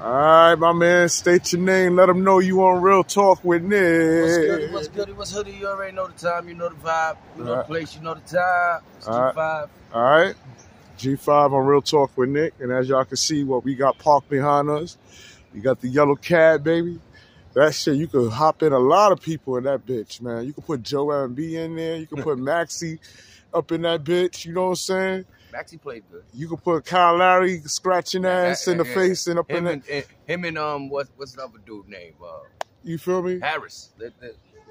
All right, my man. State your name. Let them know you on Real Talk with Nick. What's good? What's hoodie? You already know the time. You know the vibe. You know the place. You know the time. It's G5. All right. G5 on Real Talk with Nick. And as y'all can see, what we got parked behind us, we got the yellow cab, baby. That shit, you could hop in a lot of people in that bitch, man. You could put Joel and B in there. You could put Maxie up in that bitch. You know what I'm saying? Maxie played good. You could put Kyle Lowry scratching ass in the face and up him in that. Him and what's the other dude name? You feel me? Harris.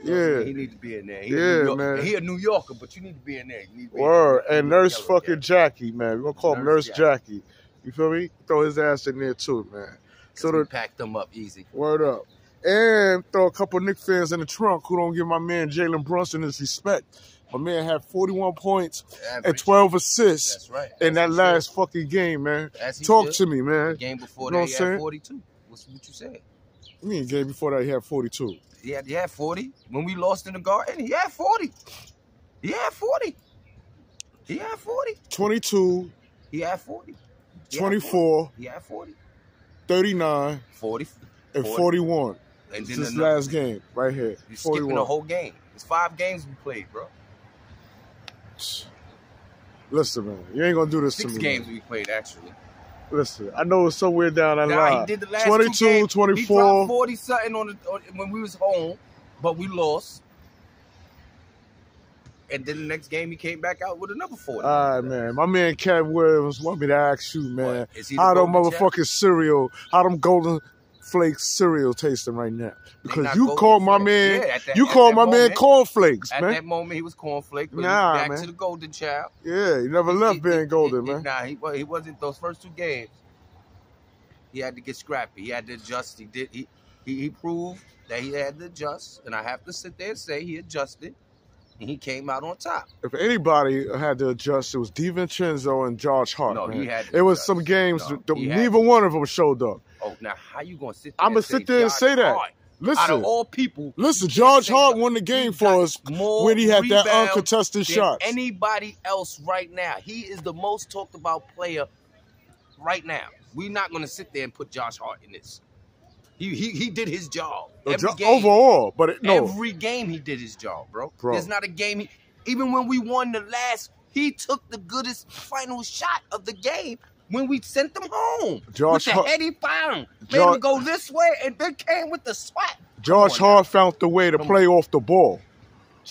Yeah. He needs to be in there. Man. He a New Yorker, but you need to be in there. Word. And Nurse fucking Jackie, man. We're going to call him Nurse Jackie. You feel me? Throw his ass in there too, man. So we packed them up easy. Word up. And throw a couple Knicks fans in the trunk who don't give my man Jalenbrunson his respect. My man had 41 points and 12 assists. That's right. In that last fucking game, man. Talk to me, man. The game before that, he had 42. What you said? I mean, game before that, he had 42. He had 40. When we lost in the Garden, he had 40. He had 40. He had 40. 22. He had 40. 24. He had 40. 39. 40. And 41. And then this last game, right here. You're skipping the whole game. It's 5 games we played, bro. Listen, man, you ain't gonna do this to me. 6 games we played, actually. Listen, I know it's somewhere down that line. He did the last 22, 2 games. 24. He dropped 40 something when we was home, but we lost. And then the next game, he came back out with another 40. All right, man. My man Cat Williams want me to ask you, man, how them motherfucking cereal, how them Golden Flakes cereal tasting right now? Because you called my man, you called my man Cornflakes, man. At that moment, he was Cornflake, but nah, back man. To the Golden Child. Yeah, he never left being golden, man. Nah, he wasn't those first 2 games. He had to get scrappy. He had to adjust. He proved that he had to adjust, and I have to sit there and say he adjusted, and he came out on top. If anybody had to adjust, it was DiVincenzo and Josh Hart. No, man. he had to It was adjust. some games neither one of them showed up. Oh, now how you gonna sit there? I'm gonna sit there and say that. Listen, out of all people, listen, George Hart won the game for us when he had that uncontested shot. Anybody else right now? He is the most talked about player right now. We're not gonna sit there and put Josh Hart in this. He did his job. Every game, overall, but no. Every game he did his job, bro. There's not a game. Even when we won the last, he took the goodest final shot of the game. When we sent them home with the head he found, made him go this way, and then came with the swat. Josh Hart found the way to play off the ball,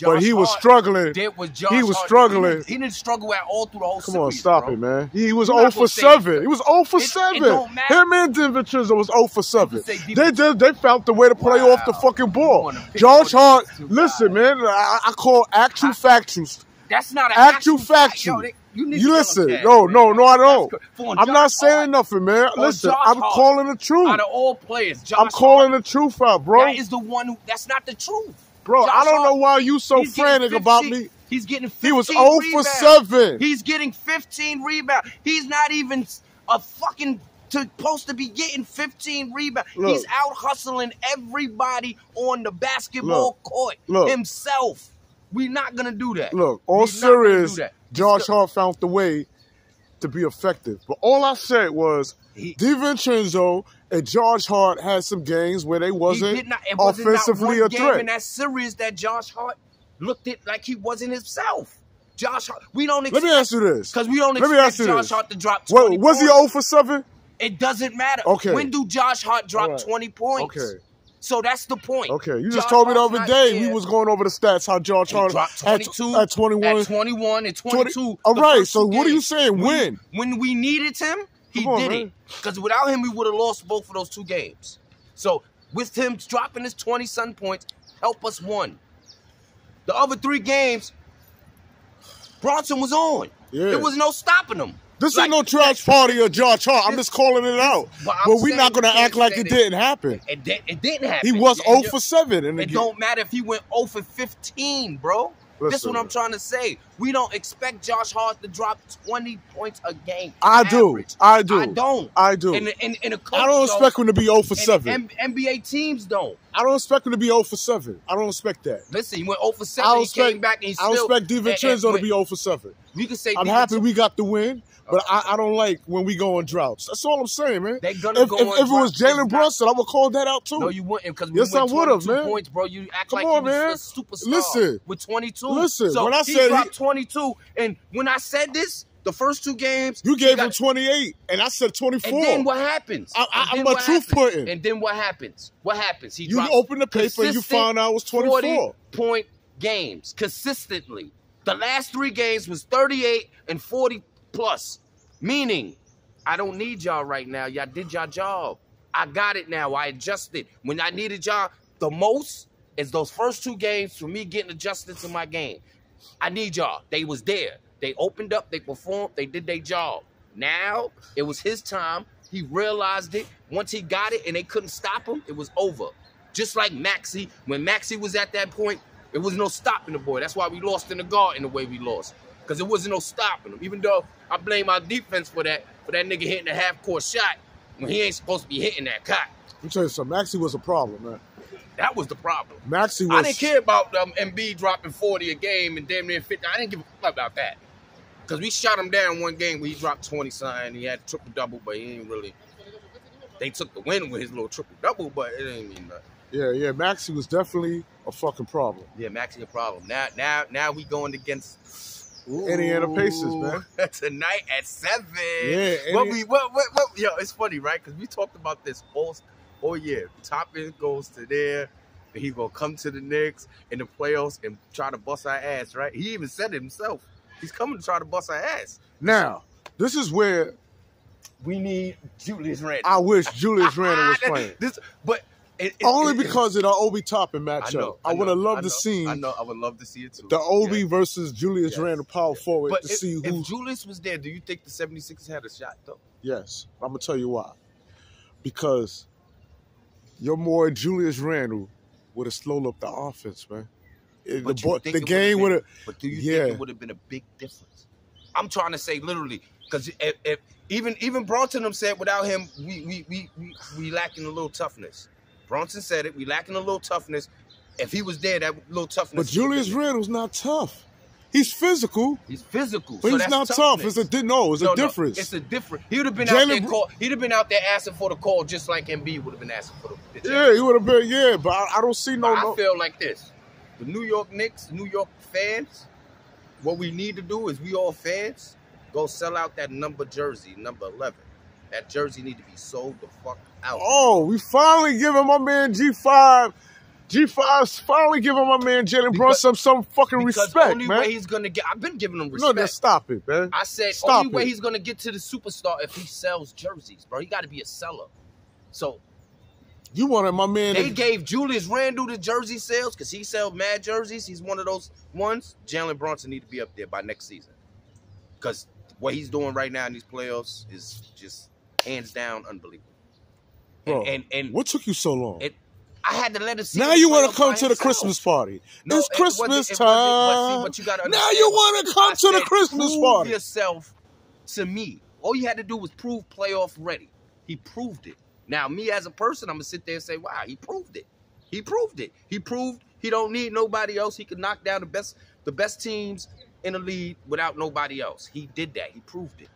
but he was struggling. He was struggling. He didn't struggle at all through the whole series. Come on, stop it, man. He was 0 for 7. He was 0 for 7. Him and DiVincenzo was 0 for 7. They found the way to play off the fucking ball. Josh Hart, listen, man. I call actual factuals. That's not an actual factual. You listen. No, I don't. I'm not saying nothing, man. Listen, I'm calling the truth. Out of all players, I'm calling the truth out, bro. That is the one who, that's not the truth. Bro, I don't know why you so frantic about me. He's getting 15 He was 0 for 7. He's getting 15 rebounds. He's not even a fucking supposed to be getting 15 rebounds. He's out hustling everybody on the basketball court himself. We're not going to do that. Look, all serious, Josh Hart found the way to be effective. But all I said was DiVincenzo and Josh Hart had some games where they wasn't offensively a threat. In that series that Josh Hart looked at like he wasn't himself. Josh Hart, we don't expect. Let me ask you this. Because we don't expect Josh Hart to drop 20 points. Was he 0 for 7? It doesn't matter. Okay. When do Josh Hart drop 20 points? Okay. So that's the point. Okay, you just told me the other day we was going over the stats, how Josh Hart dropped 22, at 21. At 21 and 22. All right, so what are you saying? When we needed him, he did it. Because without him, we would have lost both of those 2 games. So with him dropping his 20-something points, help us won. The other 3 games, Bronson was on. Yeah. There was no stopping him. This ain't no trash party of Josh Hart. I'm just calling it out. But we're not going to act like it didn't happen. It didn't happen. He was 0 for 7. It don't matter if he went 0 for 15, bro. This is what I'm trying to say. We don't expect Josh Hart to drop 20 points a game. I average. do. I do. I don't. I do. And a coach I don't expect him to be 0 for 7. NBA teams don't. I don't expect him to be 0 for 7. I don't expect that. Listen, he went 0 for 7. He came back and he still. I don't expect DiVincenzo to be 0 for 7. We can say I'm happy we got the win, but I don't like when we go on droughts. That's all I'm saying, man. They gonna go on if it was Jalenbrunson, I would call that out too. No, you wouldn't, because we yes, I would have, man. Points, bro. You act Come like on, he was man. a superstar with 22. Listen, so when I he said dropped 22, and when I said this, the first 2 games, you gave him 28, and I said 24. And then what happens? I'm a truth putting. And then what happens? What happens? You open the paper and you find out it was 24. 40-point games consistently. The last 3 games was 38 and 40 plus. Meaning, I don't need y'all right now. Y'all did your job. I got it now. I adjusted. When I needed y'all the most is those first 2 games for me getting adjusted to my game. I need y'all. They was there. They opened up. They performed. They did their job. Now, it was his time. He realized it. Once he got it and they couldn't stop him, it was over. Just like Maxey. When Maxey was at that point, it was no stopping the boy. That's why we lost in the Garden the way we lost. Because there wasn't no stopping him. Even though I blame our defense for that nigga hitting a half-court shot when he ain't supposed to be hitting that cut. Let me tell you something. Maxey was a problem, man. That was the problem. Maxey was... I didn't care about Embiid dropping 40 a game and damn near 50. I didn't give a fuck about that. Because we shot him down one game where he dropped 20-something. He had a triple-double, but he ain't really... They took the win with his little triple-double, but it ain't mean nothing. Yeah, Maxey was definitely a fucking problem. Yeah, Maxey a problem. Now we going against... Indiana Pacers, man. Tonight at 7. Yeah. Yo, it's funny, right? Because we talked about this all year. Top end goes to there, and he's gonna come to the Knicks in the playoffs and try to bust our ass, right? He even said it himself. He's coming to try to bust our ass. Now, this is where we need Julius Randle. I wish Julius Randle was playing. Only because of the Obi Toppin matchup. I would have loved to see. I know. I would love to see it too. The Obi versus Julius Randle power forward but to see who. If Julius was there, do you think the 76ers had a shot though? Yes, I'm gonna tell you why. Because your boy Julius Randle would have slowed up the offense, man. The game would have. But do you think it would have been a big difference? I'm trying to say literally, because if even Bronson said without him, we lacking a little toughness. Bronson said it. We lacking a little toughness. If he was there, that little toughness. But Julius Randle's not tough. He's physical. He's physical, but he's not tough. It's a difference. It's a difference. He would have been out there. He'd have been out there asking for the call, just like Embiid would have been asking for the pitch. Yeah, he would have been. Yeah, but I don't see no. I feel like this: the New York Knicks, New York fans. What we need to do is we all fans go sell out that number jersey, number 11. That jersey need to be sold the fuck out. Oh, we finally giving my man G5. G5's finally giving my man Jalenbrunson some fucking respect, man. Only way he's gonna get. I've been giving him respect. No, stop it, man. I said only way he's gonna get to the superstar if he sells jerseys, bro. He got to be a seller. So you wanted my man. They gave Julius Randle the jersey sales because he sells mad jerseys. He's one of those ones. Jalenbrunson need to be up there by next season because what he's doing right now in these playoffs is just hands down unbelievable. Bro, and what took you so long? I had to let it see. Now you want to come to the Christmas party. No, it's Christmas time. But you gotta now you want to come to the Christmas party. Prove yourself to me. All you had to do was prove playoff ready. He proved it. Now, me as a person, I'm going to sit there and say, wow, he proved it. He proved it. He proved he don't need nobody else. He could knock down the best teams in the league without nobody else. He did that. He proved it.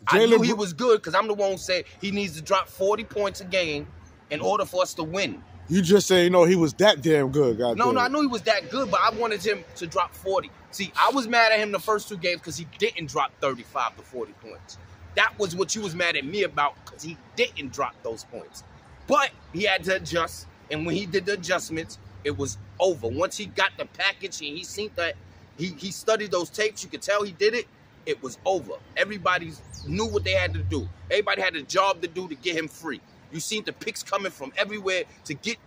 I knew he was good because I'm the one who said he needs to drop 40 points a game in order for us to win. You just say, you know, he was that damn good. No, I knew he was that good, but I wanted him to drop 40. See, I was mad at him the first 2 games because he didn't drop 35 to 40 points. That was what you was mad at me about because he didn't drop those points. But he had to adjust, and when he did the adjustments, it was over. Once he got the package and he seen that, he studied those tapes, you could tell he did it, it was over. Everybody knew what they had to do. Everybody had a job to do to get him free. You seen the picks coming from everywhere to get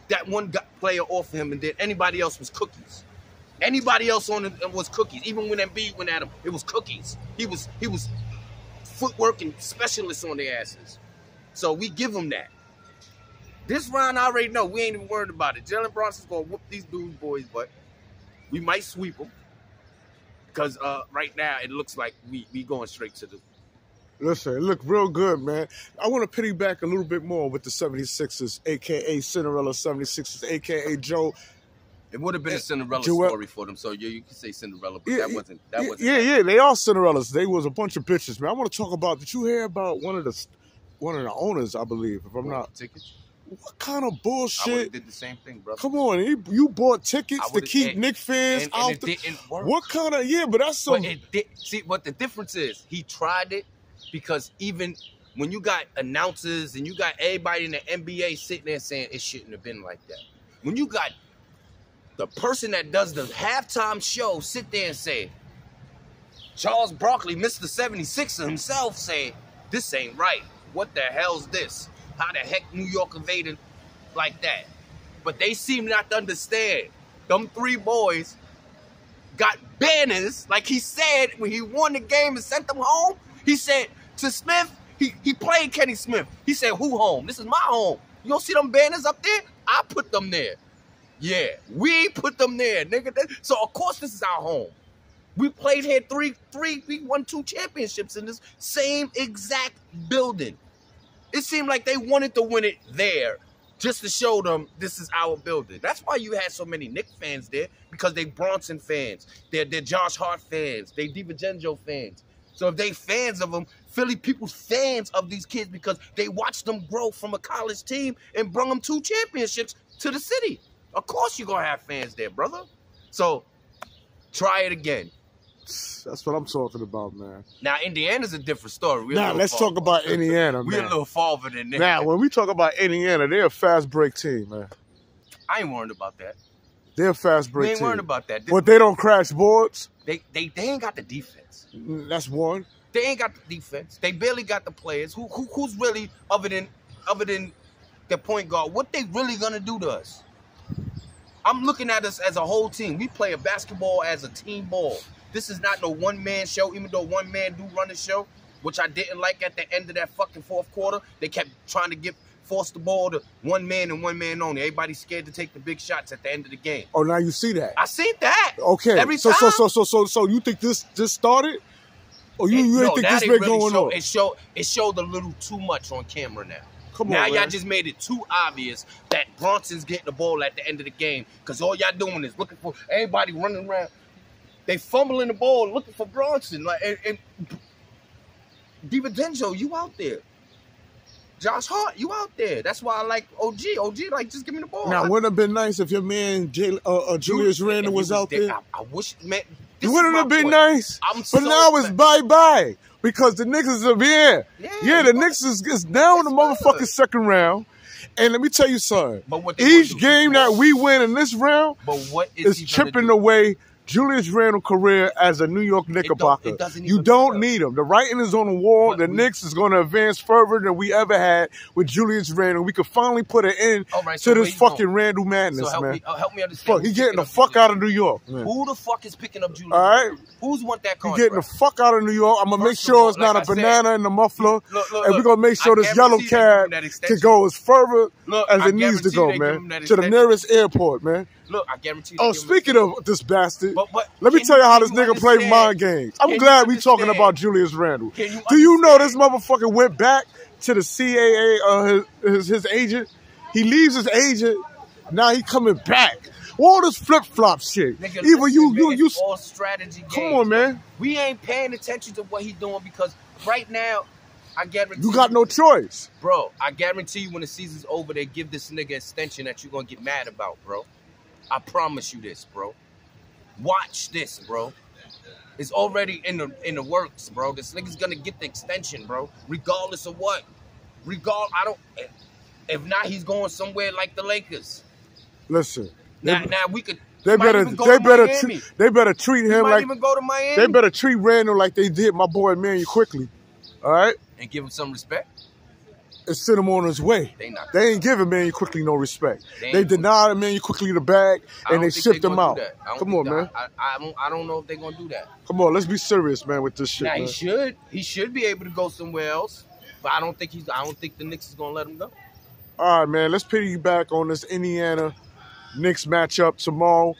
that one player off of him, and then anybody else was cookies. Anybody else on it was cookies. Even when Embiid went at him, it was cookies. He was footwork and specialist on their asses. So we give him that. This round, I already know. We ain't even worried about it. Jalenbrunson's going to whoop these dudes' boys' butt. We might sweep them. Because right now it looks like we going straight to the. Listen, it looked real good, man. I want to piggyback a little bit more with the 76ers, a.k.a. Cinderella 76ers, a.k.a. Joe. It would have been a Cinderella story for them, so you can say Cinderella, but that wasn't. Yeah, they are Cinderellas. They was a bunch of bitches, man. I want to talk about. Did you hear about one of the owners? I believe, if I'm not tickets. What kind of bullshit? I did the same thing, bro. Come on, you bought tickets to keep Knicks fans out. And it didn't work. What kind of but that's some. But see what the difference is. He tried it because even when you got announcers and you got everybody in the NBA sitting there saying it shouldn't have been like that. When you got the person that does the halftime show sit there and say, Charles Barkley, Mr. 76er himself, say, this ain't right. What the hell's this? How the heck New York invaded like that? But they seem not to understand. Them three boys got banners, like he said when he won the game and sent them home. He said to Smith, he played Kenny Smith. He said, who home? This is my home. You don't see them banners up there? I put them there. Yeah, we put them there, nigga. So, of course, this is our home. We played here we won 2 championships in this same exact building. It seemed like they wanted to win it there just to show them this is our building. That's why you had so many Knicks fans there, because they Bronson fans. They're Josh Hart fans. They DiVincenzo fans. So if they fans of them, Philly people's fans of these kids because they watched them grow from a college team and bring them 2 championships to the city. Of course you're going to have fans there, brother. So, try it again. That's what I'm talking about, man. Now, Indiana's a different story. Now, let's talk about Indiana, man. We're a little farther than that. Now, when we talk about Indiana, they're a fast break team, man. I ain't worried about that. They're a fast break team. We ain't worried about that. But they don't crash boards? They ain't got the defense. That's one. They ain't got the defense. They barely got the players. Who's really, other than the point guard, what they really going to do to us? I'm looking at us as a whole team. We play a basketball as a team ball. This is not no one-man show, even though one man do run the show, which I didn't like at the end of that fucking fourth quarter. They kept trying to force the ball to one man and one man only. Everybody's scared to take the big shots at the end of the game. Oh, now you see that? I see that. Okay. Every time. So you think this just started? Or you ain't think this been going on? It showed a little too much on camera now. Come on, now man. Y'all just made it too obvious that Bronson's getting the ball at the end of the game because all y'all doing is looking for everybody running around. They fumbling the ball looking for Bronson. And DiVincenzo, you out there. Josh Hart, you out there. That's why I like OG. OG, like, just give me the ball. Now, wouldn't it have been nice if your man Julius Randle was out there? I wish, man. It wouldn't have been nice. But now it's bye-bye. Because the Knicks is here. Yeah, the Knicks is down in the motherfucking second round. And let me tell you something. Each game that we win in this round is chipping away Julius Randle's career as a New York Knickerbocker. You don't need him. The writing is on the wall. The Knicks is going to advance further than we ever had with Julius Randle. We could finally put an end to this fucking Randle madness, man. Help me understand. Fuck, he getting the fuck out of New York, man. Who the fuck is picking up Julius? All right. Who's want that contract? He getting the fuck out of New York. I'm going to make sure it's not a banana in the muffler. And we're going to make sure this yellow cab can go as further as it needs to go, man. To the nearest airport, man. Look, I guarantee you. Oh, speaking of this bastard, let me tell you how this nigga played mind games. I'm glad we talking about Julius Randle. Do you know this motherfucker went back to the CAA, his agent? He leaves his agent. Now he coming back. All this flip-flop shit. Nigga, Either you all strategy games. Come on, man. We ain't paying attention to what he's doing because right now, I guarantee you got no choice. Bro, I guarantee you when the season's over, they give this nigga extension that you're going to get mad about, bro. I promise you this, bro. Watch this, bro. It's already in the works, bro. This nigga's gonna get the extension, bro. Regardless of what. If not, he's going somewhere like the Lakers. Listen. Now we could. They better treat him like. Even go to Miami. They better treat Randle like they did my boy Emmanuel quickly. All right. And give him some respect. And send him on his way. They ain't giving Emmanuel quickly no respect. They denied Emmanuel quickly the bag and they shipped him out. Come on, man. I don't know if they're gonna do that. Come on, let's be serious, man, with this shit. Now man. he should be able to go somewhere else, but I don't think the Knicks is gonna let him go. All right, man. Let's piggyback on this Indiana Knicks matchup tomorrow.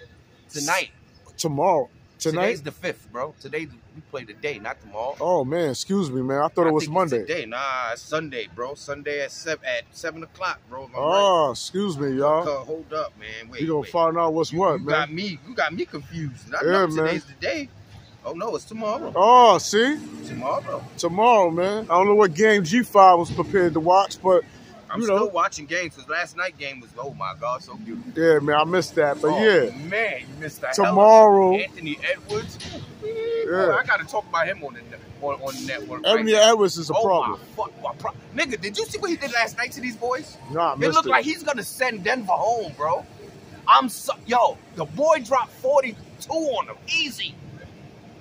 Tonight. Tomorrow. Tonight? Today's the 5th, bro. Today we play today, not tomorrow. Oh man, excuse me, man. I thought it was Monday. It's today. Nah, it's Sunday, bro. Sunday at 7 o'clock, bro. Oh, right. Excuse me, y'all. Hold up, man. Wait. You gonna find out what's what, man? You got me confused. I yeah, know man. Today's the day. Oh no, it's tomorrow. Oh, see? Tomorrow, man. I don't know what game G5 was prepared to watch, but I'm still watching games because last night game was, oh my God, so beautiful. Yeah, man, I missed that, but yeah. Man, you missed that. Tomorrow. Anthony Edwards. Yeah. I gotta talk about him on the network. Anthony Edwards is a problem. Nigga, did you see what he did last night to these boys? Nah, it looked like he's gonna send Denver home, bro. Yo, the boy dropped 42 on him, easy.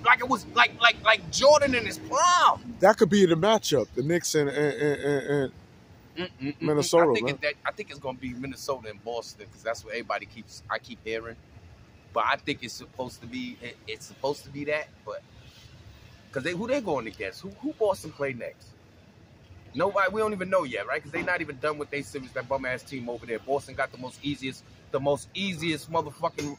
Like it was like Jordan in his prime. That could be the matchup, the Knicks and Minnesota. I think it's gonna be Minnesota and Boston because that's what everybody I keep hearing. But I think it's supposed to be that. But because who they going against? Who Boston play next? Nobody. We don't even know yet, right? Because they not even done with their series. That bum ass team over there. Boston got the most easiest motherfucking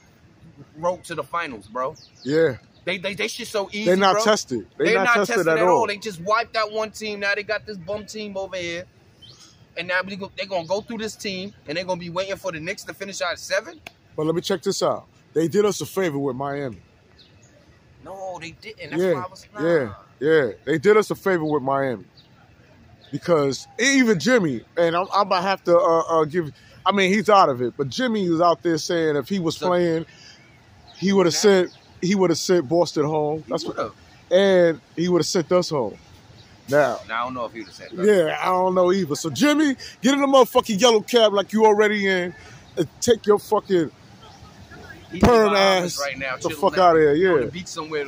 road to the finals, bro. Yeah. They shit so easy. They're not bro. tested. They're not tested at all. They just wiped out one team. Now they got this bum team over here. And now they're going to go through this team, and they're going to be waiting for the Knicks to finish out at 7? But let me check this out. They did us a favor with Miami. No, they didn't. That's why I was Yeah. They did us a favor with Miami. Because even Jimmy, and I'm about to have to give, I mean, he's out of it, but Jimmy was out there saying if he was playing, he would have sent Boston home. And he would have sent us home. Now, I don't know if he would have sent us. Yeah, I don't know either. So, Jimmy, get in the motherfucking yellow cab like you already in and take your fucking perm ass right now, the fuck out of here. Yeah.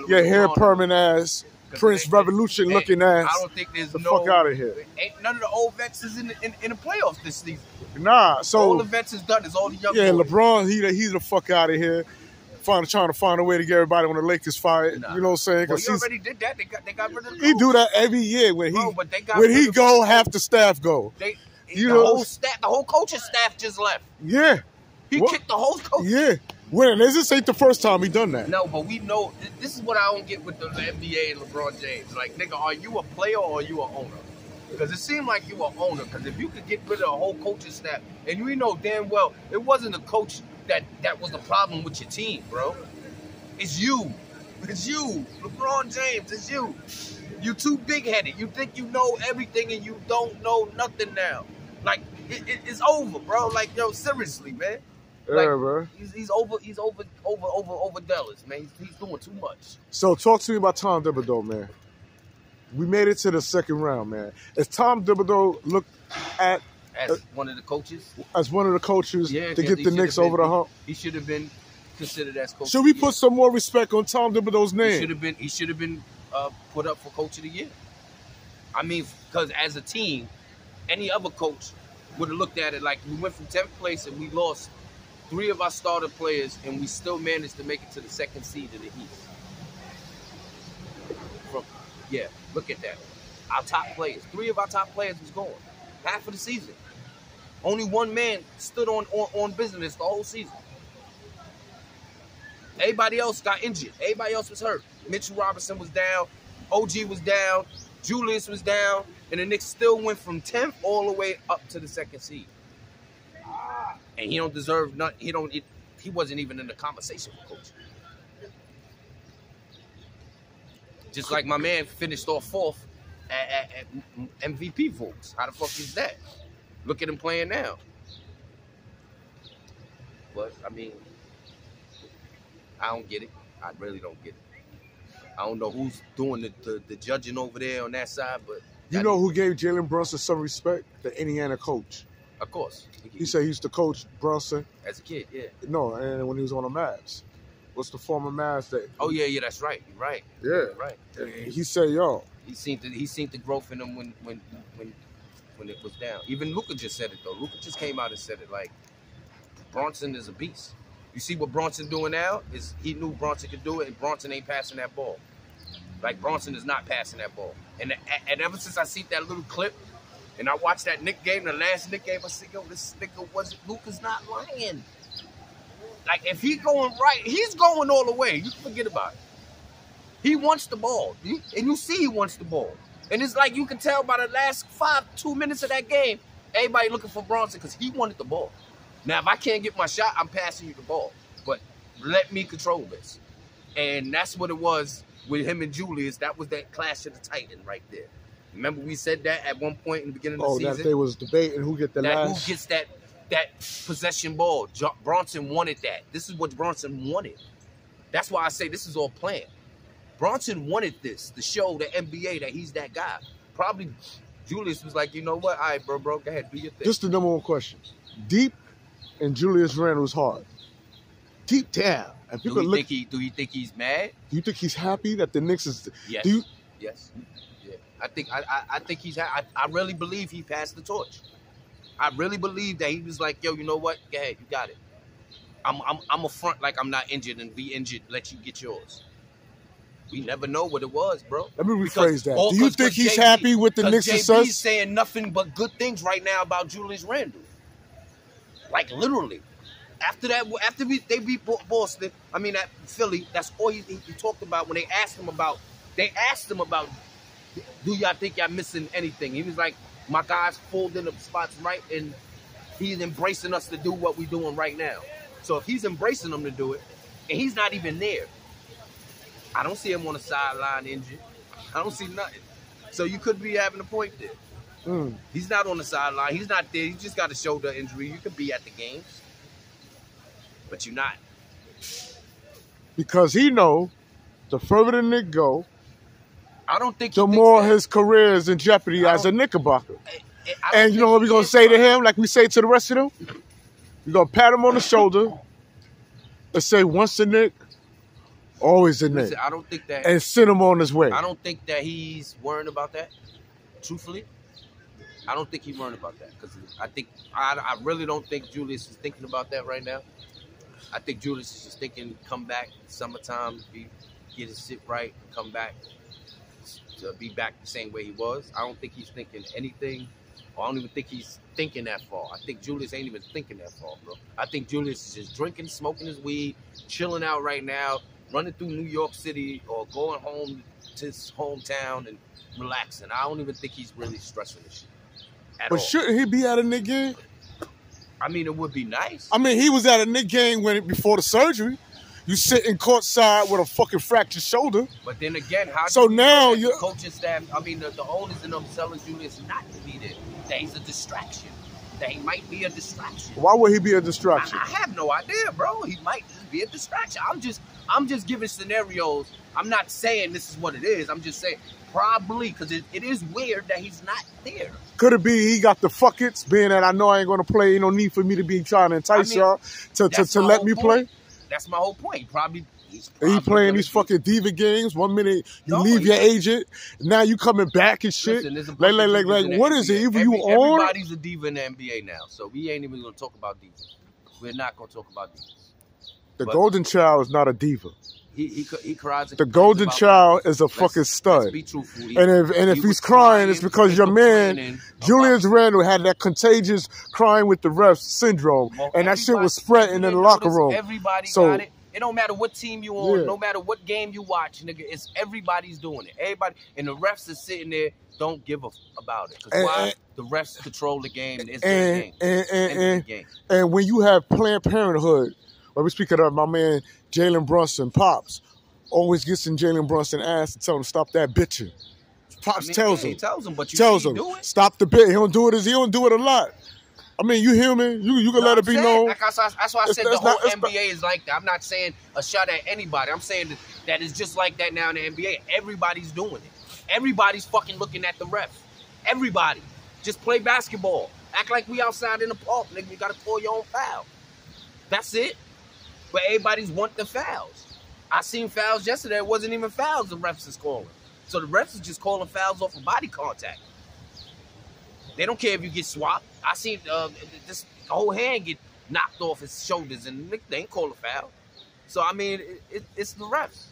Your hair permanent ass, Prince Revolution looking ass. I don't think there's the fuck out of here. Ain't none of the old vets is in the playoffs this season. Nah, so all the vets is done. It's all the young boys. LeBron, he's the fuck out of here. Trying to find a way to get everybody on the Lakers fired. You know what I'm saying? Well, he already did that. They got rid of the He do that every year when he go, half the staff go. The whole coaching staff just left. Yeah. He kicked the whole coach. Yeah. Well, this ain't the first time he done that. No, but we know this is what I don't get with the NBA and LeBron James. Like, nigga, are you a player or are you an owner? Because it seemed like you an owner. Because if you could get rid of the whole coaching staff, and we know damn well it wasn't the coach that was the problem with your team, bro. It's you. It's you. LeBron James, it's you. You too big-headed. You think you know everything and you don't know nothing now. Like, it's over, bro. Like, yo, seriously, man. Yeah, like, bro. He's over Dallas, man. He's doing too much. So talk to me about Tom Thibodeau, man. We made it to the second round, man. Is Tom Thibodeau looked at as one of the coaches? As one of the coaches to get the Knicks over the hump? He should have been considered as coach. Should we put some more respect on Tom Thibodeau's name? He should have been put up for coach of the year. I mean, because as a team, any other coach would have looked at it like we went from 10th place and we lost 3 of our starter players and we still managed to make it to the 2nd seed of the East. Look at that. Our top players. 3 of our top players was gone. Half of the season. Only one man stood on business the whole season. Everybody else got injured. Everybody else was hurt. Mitchell Robinson was down. OG was down. Julius was down. And the Knicks still went from 10th all the way up to the 2nd seed. And he don't deserve nothing. He wasn't even in the conversation for coaching. Just like my man finished off 4th at MVP votes. How the fuck is that? Look at him playing now. But, I mean, I don't get it. I really don't get it. I don't know who's doing the judging over there on that side, but... You know who gave Jalen some respect? The Indiana coach. Of course. He said he used to coach Brunson. As a kid, yeah. No, and when he was on the Mavs. What's the former Mavs that... Oh, yeah, that's right. You're right. Yeah. You're right. He said, yo... He seen the growth in him when it was down. Even Luka just said it, though. Luka just came out and said it, like, Bronson is a beast. You see what Bronson doing now? Is he knew Bronson could do it, and Bronson ain't passing that ball. Like, Bronson is not passing that ball. And ever since I seen that little clip, and I watched that Knicks game, the last Knicks game, I said, yo, this nigga Luka's not lying. Like, if he going right, he's going all the way. You can forget about it. He wants the ball. And you see he wants the ball. And it's like you can tell by the last 2 minutes of that game, everybody looking for Brunson because he wanted the ball. Now, if I can't get my shot, I'm passing you the ball. But let me control this. And that's what it was with him and Julius. That was that clash of the Titan right there. Remember we said that at one point in the beginning of the season? Oh, that they was debating who get the last. Who gets that possession ball. Brunson wanted that. This is what Brunson wanted. That's why I say this is all planned. Brunson wanted this to show the NBA that he's that guy. Probably Julius was like, you know what? All right, bro, go ahead, do your thing. Just the number one question. Deep and Julius Randle's heart. Deep down. And do you think he's mad? Do you think he's happy that the Knicks is? Yes. Yes. Yeah. I think he's. I really believe he passed the torch. I really believe that he was like, yo, you know what? Go ahead, you got it. I'm a front like I'm not injured and be injured. Let you get yours. We never know what it was, bro. Let me rephrase that. Do you think he's happy with the Knicks' success? JB's saying nothing but good things right now about Julius Randle. Like literally. After they beat Boston, I mean at Philly, that's all he talked about when they asked him about, do y'all think y'all missing anything? He was like, my guys pulled in the spots right, and he's embracing us to do what we're doing right now. So if he's embracing them to do it, and he's not even there, I don't see him on the sideline injured. I don't see nothing. So you could be having a point there. He's not on the sideline. He's not there. He just got a shoulder injury. You could be at the games. But you're not. Because he know the further the Knicks go, I don't think the more his career is in jeopardy as a Knickerbocker. And you know what we're going to say to him, like we say to the rest of them? We're going to pat him on the shoulder and say, once a Knick, always a Knick. I don't think that. And send him on his way. I don't think that he's worrying about that, truthfully. I don't think he's worrying about that. Because I really don't think Julius is thinking about that right now. I think Julius is just thinking, come back summertime, get his shit right, and come back to be back the same way he was. I don't think he's thinking anything, or I don't even think he's thinking that far. I think Julius ain't even thinking that far, bro. I think Julius is just drinking, smoking his weed, chilling out right now, running through New York City, or going home to his hometown and relaxing. I don't even think he's really stressing this shit at all. But shouldn't he be at a Knicks game? I mean, it would be nice. I mean, he was at a Knicks game before the surgery. You sitting courtside with a fucking fractured shoulder. But then again, how so do you now know that the coaching staff, I mean, the owners and them telling Julius not to be there, that he's a distraction, that he might be a distraction. Why would he be a distraction? I have no idea, bro. He might just be a distraction. I'm just giving scenarios. I'm not saying this is what it is. I'm just saying probably because it is weird that he's not there. Could it be he got the fuckets, being that I know I ain't going to play, ain't no need for me to be trying to entice y'all to let me play? That's my whole point. He's playing these fucking diva games. 1 minute you leave your agent, now you coming back and shit. Listen, like what is it? Either you on? Everybody's a diva in the NBA now, so we ain't even gonna talk about divas. We're not gonna talk about divas. The Golden Child is not a diva. He cries. The Golden Child is a fucking stud. Let's be truthful. And if he's crying, it's because your man Julius Randle had that contagious crying with the refs syndrome, and that shit was spreading in the locker room. Everybody got it. It don't matter what team you on, no matter what game you watch, nigga. It's everybody's doing it. Everybody, and the refs is sitting there, don't give a about it. Because why? The refs control the game, and it's their game. And when you have Planned Parenthood, when we speak of my man Jalenbrunson, Pops always gets in Jalenbrunson ass and tell him stop that bitching. Pops tells him. He tells him, but you tells him do it. Stop the bit. He don't do it a lot. I mean, you human. You can let it be known. That's why I said the whole NBA is like that. I'm not saying a shot at anybody. I'm saying that it's just like that now in the NBA. Everybody's doing it. Everybody's fucking looking at the refs. Everybody. Just play basketball. Act like we outside in the park, nigga. You got to call your own foul. That's it. But everybody's want the fouls. I seen fouls yesterday. It wasn't even fouls the refs is calling. So the refs is just calling fouls off of body contact. They don't care if you get swapped. I seen this whole hand get knocked off his shoulders, and they ain't call a foul. So, I mean, it's the refs.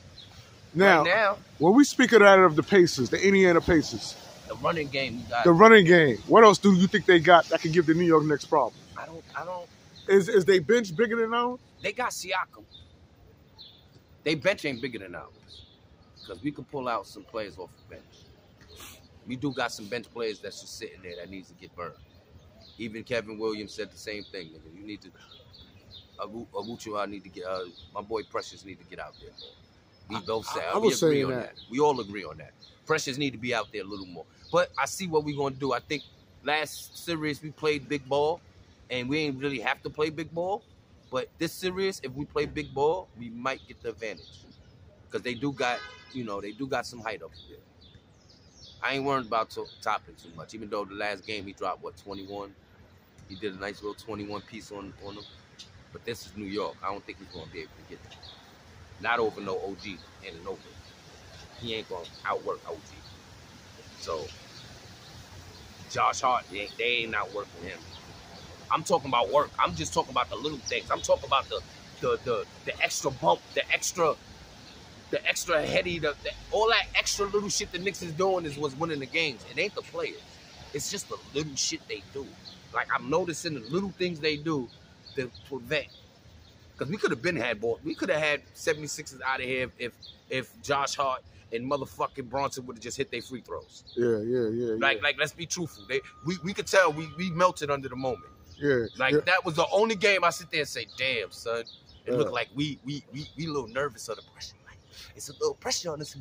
Now, when we speak of that of the Pacers, the Indiana Pacers. The running game. The running game. What else do you think they got that can give the New York Knicks problems? I don't. Is they bench bigger than ours? They got Siakam. They bench ain't bigger than ours. because we can pull out some players off the bench. We do got some bench players that's just sitting there that needs to get burned. Even Kevin Williams said the same thing. Nigga. You need to, Agucho, need to get, my boy Precious need to get out there more. We both say, we agree on that. We all agree on that. Precious need to be out there a little more. But I see what we're going to do. I think last series we played big ball, and we ain't really have to play big ball. But this series, if we play big ball, we might get the advantage. Because they do got, they do got some height up there. I ain't worried about Toppin too much, even though the last game he dropped, 21? He did a nice little 21 piece on him. But this is New York. I don't think he's going to be able to get that. Not over no OG and an open. He ain't going to outwork OG. So, Josh Hart, they ain't outworking him. I'm talking about work. I'm just talking about the little things. I'm talking about the extra bump, the extra heady, all that extra little shit the Knicks is doing is what's winning the games. It ain't the players. It's just the little shit they do. Like, I'm noticing the little things they do to prevent. Because we could have had ball. We could have had 76ers out of here if Josh Hart and motherfucking Brunson would have just hit their free throws. Yeah. Like, let's be truthful. We could tell we melted under the moment. Yeah. That was the only game I sit there and say, damn, son. It looked like we a little nervous of the pressure. Like, it's a little pressure on us.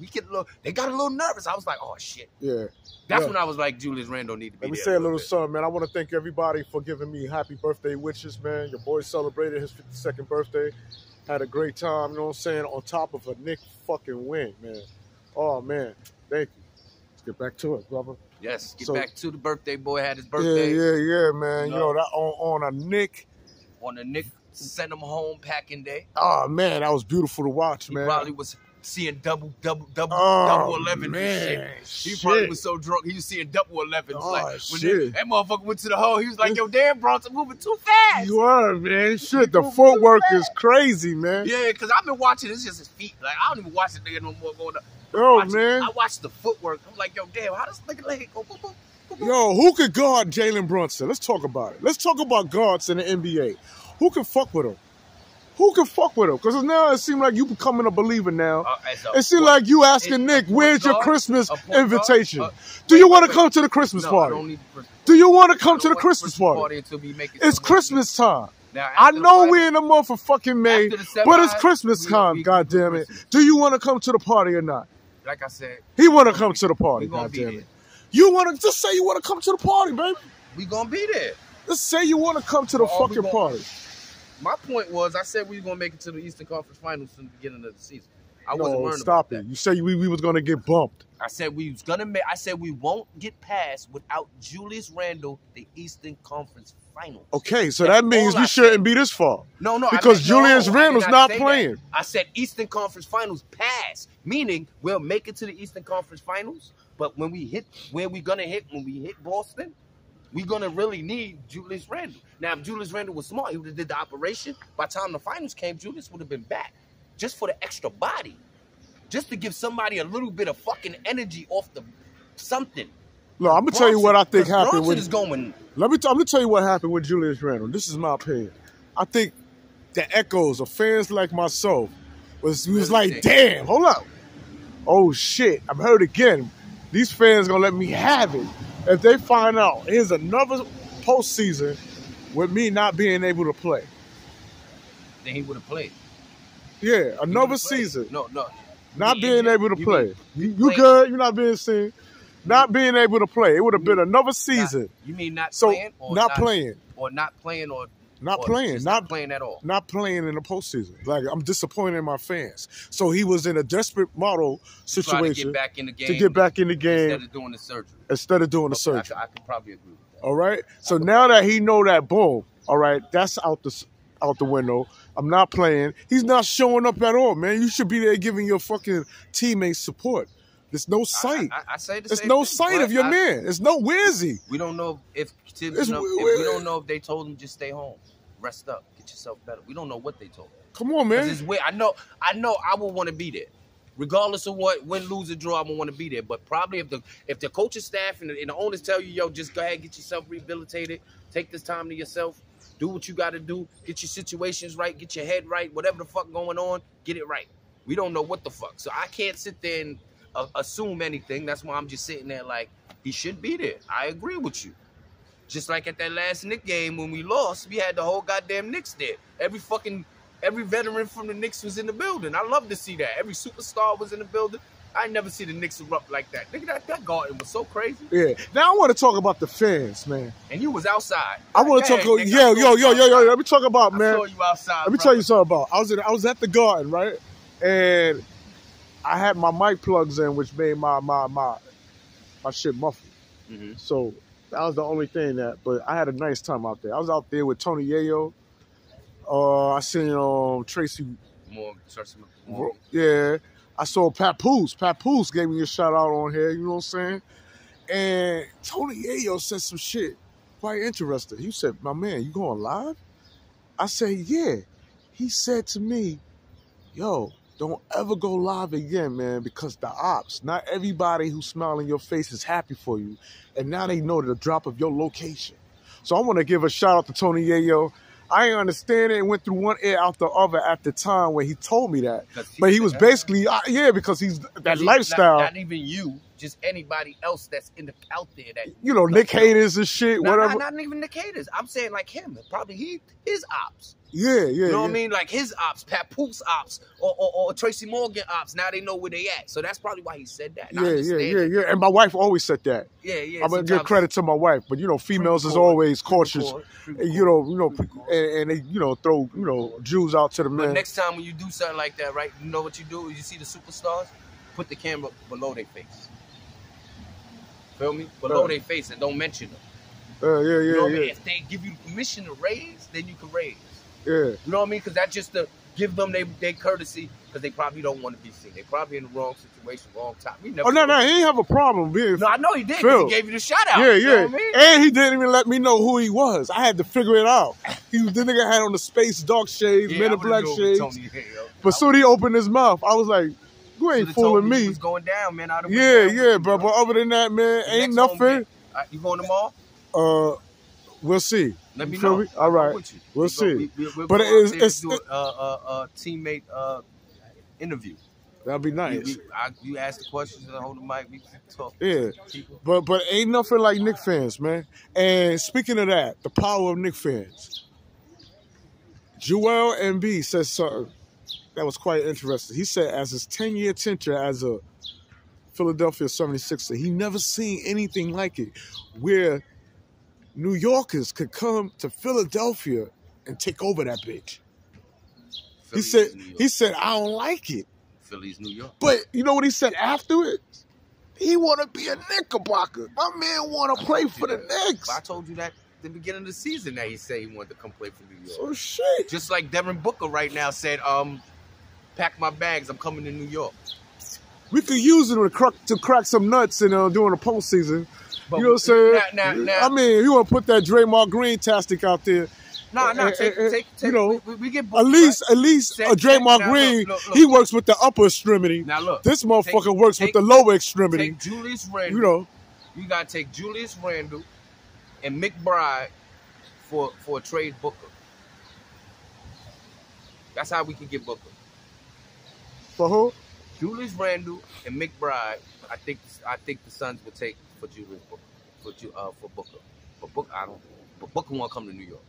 They got a little nervous. I was like, oh, shit. Yeah. That's when I was like, Julius Randle need to be there. Let me say a little something, man. I want to thank everybody for giving me happy birthday wishes, man. Your boy celebrated his 52nd birthday. Had a great time, you know what I'm saying, on top of a Knicks fucking win, man. Oh, man. Thank you. Let's get back to it, brother. Yes, get back to the birthday boy. Had his birthday. Yeah, man. You know that on a Knick. On a Knick, send him home packing day. Oh, man, that was beautiful to watch, man. He probably was seeing double 11 man, shit. He probably was so drunk he was seeing double 11s. Oh, like shit. That motherfucker went to the hole, he was like, yo, damn, Bronson moving too fast. You are, man. Shit, the footwork is crazy, man. Yeah, because I've been watching, it's just his feet. Like, I don't even watch the nigga no more going up. Man. I watched the footwork. I'm like, yo, damn, how does this nigga leg go? Boom, boom, boom, boom. Yo, who could guard Jalen Brunson? Let's talk about it. Let's talk about guards in the NBA. Who can fuck with him? Who can fuck with him? Because now it seems like you becoming a believer now. It seems like you asking Nick, where's your Christmas invitation? Do you want to come to the Christmas party? I don't need the Christmas party. Do you want to come to the Christmas party? It's Christmas time. I know we're in the month of fucking May, but it's Christmas time, goddamn it. Do you want to come to the party or not? Like I said, he want to come to the party, goddamn it. You want to just say you want to come to the party, baby. We gonna be there. Just say you want to come to the fucking party. My point was, I said we were gonna make it to the Eastern Conference Finals in the beginning of the season. I wasn't worried about that. You said we was gonna get bumped. I said we was gonna make. I said we won't get past without Julius Randle the Eastern Conference Finals. Okay, so that means we shouldn't be this far. No, because Julius Randle's not playing. I said Eastern Conference Finals pass, meaning we'll make it to the Eastern Conference Finals. But when we hit where we gonna hit when we hit Boston, we're going to really need Julius Randle. Now, if Julius Randle was smart, he would have did the operation. By the time the finals came, Julius would have been back. Just for the extra body. Just to give somebody a little bit of fucking energy off the something. Look, I'm going to tell you what I think happened with... I'm going to tell you what happened with Julius Randle. This is my opinion. I think the echoes of fans like myself was like, damn, hold up. Oh, shit, I've heard again. These fans going to let me have it. If they find out, here's another postseason with me not being able to play. Then he would have played. Yeah, another season. No. Not being able to play. You good? You're not being seen. Not being able to play. It would have been another season. You mean not playing? Or not playing. Or not playing or... Not playing. Not playing at all. Not playing in the postseason. Like, I'm disappointed in my fans. So he was in a desperate model situation. To get back in the game. To get back in the game. Instead of doing the surgery. I can probably agree with that. All right? So now that he know that, boom, all right, that's out the window. I'm not playing. He's not showing up at all, man. You should be there giving your fucking teammates support. There's no sight. I say the There's same no thing, sight of your man. There's no where's he? We don't know if Tibbs, we don't know if they told him just stay home, rest up, get yourself better. We don't know what they told him. Come on, man. It's weird. I know I would want to be there. Regardless of what, win, lose, or draw, I would want to be there. But probably if the coaching staff and the owners tell you, yo, just go ahead, get yourself rehabilitated, take this time to yourself, do what you got to do, get your situations right, get your head right, whatever the fuck going on, get it right. We don't know what the fuck. So I can't sit there and assume anything. That's why I'm just sitting there like, he should be there. I agree with you. Just like at that last Knicks game when we lost, we had the whole goddamn Knicks there. Every veteran from the Knicks was in the building. I love to see that. Every superstar was in the building. I never see the Knicks erupt like that. Nigga, that garden was so crazy. Yeah. Now I want to talk about the fans, man. And you was outside. I want to talk. Yo. Let me talk about, man. I saw you outside. Let me tell you something about. I was at the garden, right, and I had my mic plugs in, which made my shit muffled. Mm-hmm. So that was the only thing but I had a nice time out there. I was out there with Tony Yayo. I seen Tracy More. Yeah. I saw Papoose. Papoose gave me a shout out on here, you know what I'm saying? And Tony Yayo said some shit quite interesting. He said, my man, you going live? I said, yeah. He said to me, yo, don't ever go live again, man, because the ops, not everybody who's smiling your face is happy for you. And now they know the drop of your location. So I want to give a shout out to Tony Yayo. I ain't understand it and went through one ear out the other at the time when he told me that. But he was basically, because he's that lifestyle. Not even you, just anybody else that's out there that. You know, Nick haters and shit, whatever. Not even Nick haters. I'm saying like him. Probably his ops. Yeah. You know what I mean? Like his ops, Papoose ops, or Tracy Morgan ops. Now they know where they at. So that's probably why he said that. Yeah. And my wife always said that. Yeah. I'm gonna give credit to my wife, but females is always cautious. And, and they throw Jews out to the men. But next time when you do something like that, right? You know what you do? You see the superstars, put the camera below their face. Feel me? Below their face and don't mention them. You know what I mean? If they give you permission to raise, then you can raise. Yeah. You know what I mean? Because that's just to give them their courtesy, because they probably don't want to be seen. They probably in the wrong situation, wrong time. No, he ain't have a problem being. No, I know he did, because he gave you the shout out. Yeah. You know what I mean? And he didn't even let me know who he was. I had to figure it out. The nigga had on the space dark shades, men in black shades. But soon he opened his mouth. I was like, you ain't fooling me. He was going down, man. But other than that, man, ain't nothing. You going tomorrow? We'll see. Let me know. All right. We'll see. But it's do a teammate interview. That'd be nice. You ask the questions and I hold the mic. We talk. Yeah. But ain't nothing like Knicks fans, man. And speaking of that, the power of Knicks fans. Joel Embiid said something that was quite interesting. He said as his 10-year tenure as a Philadelphia 76er, he never seen anything like it, where New Yorkers could come to Philadelphia and take over that bitch. He said, I don't like it. Philly's New York. But you know what he said afterwards? He want to be a Knickerbocker. My man want to play for the Knicks. I told you that at the beginning of the season that he said he wanted to come play for New York. Oh, shit. Just like Devin Booker right now said, pack my bags, I'm coming to New York. We could use it to crack some nuts during the postseason. But you know what I'm saying? I mean, if you want to put that Draymond Green tastic out there. We get booked, at least Draymond Green, look. He works with the upper extremity. Now look, this motherfucker works with the lower extremity. Take Julius Randle. You gotta take Julius Randle and McBride for a trade Booker. That's how we can get Booker. For who? Julius Randle and McBride. I think the Suns will take for Julius Booker for Booker. But Booker won't come to New York.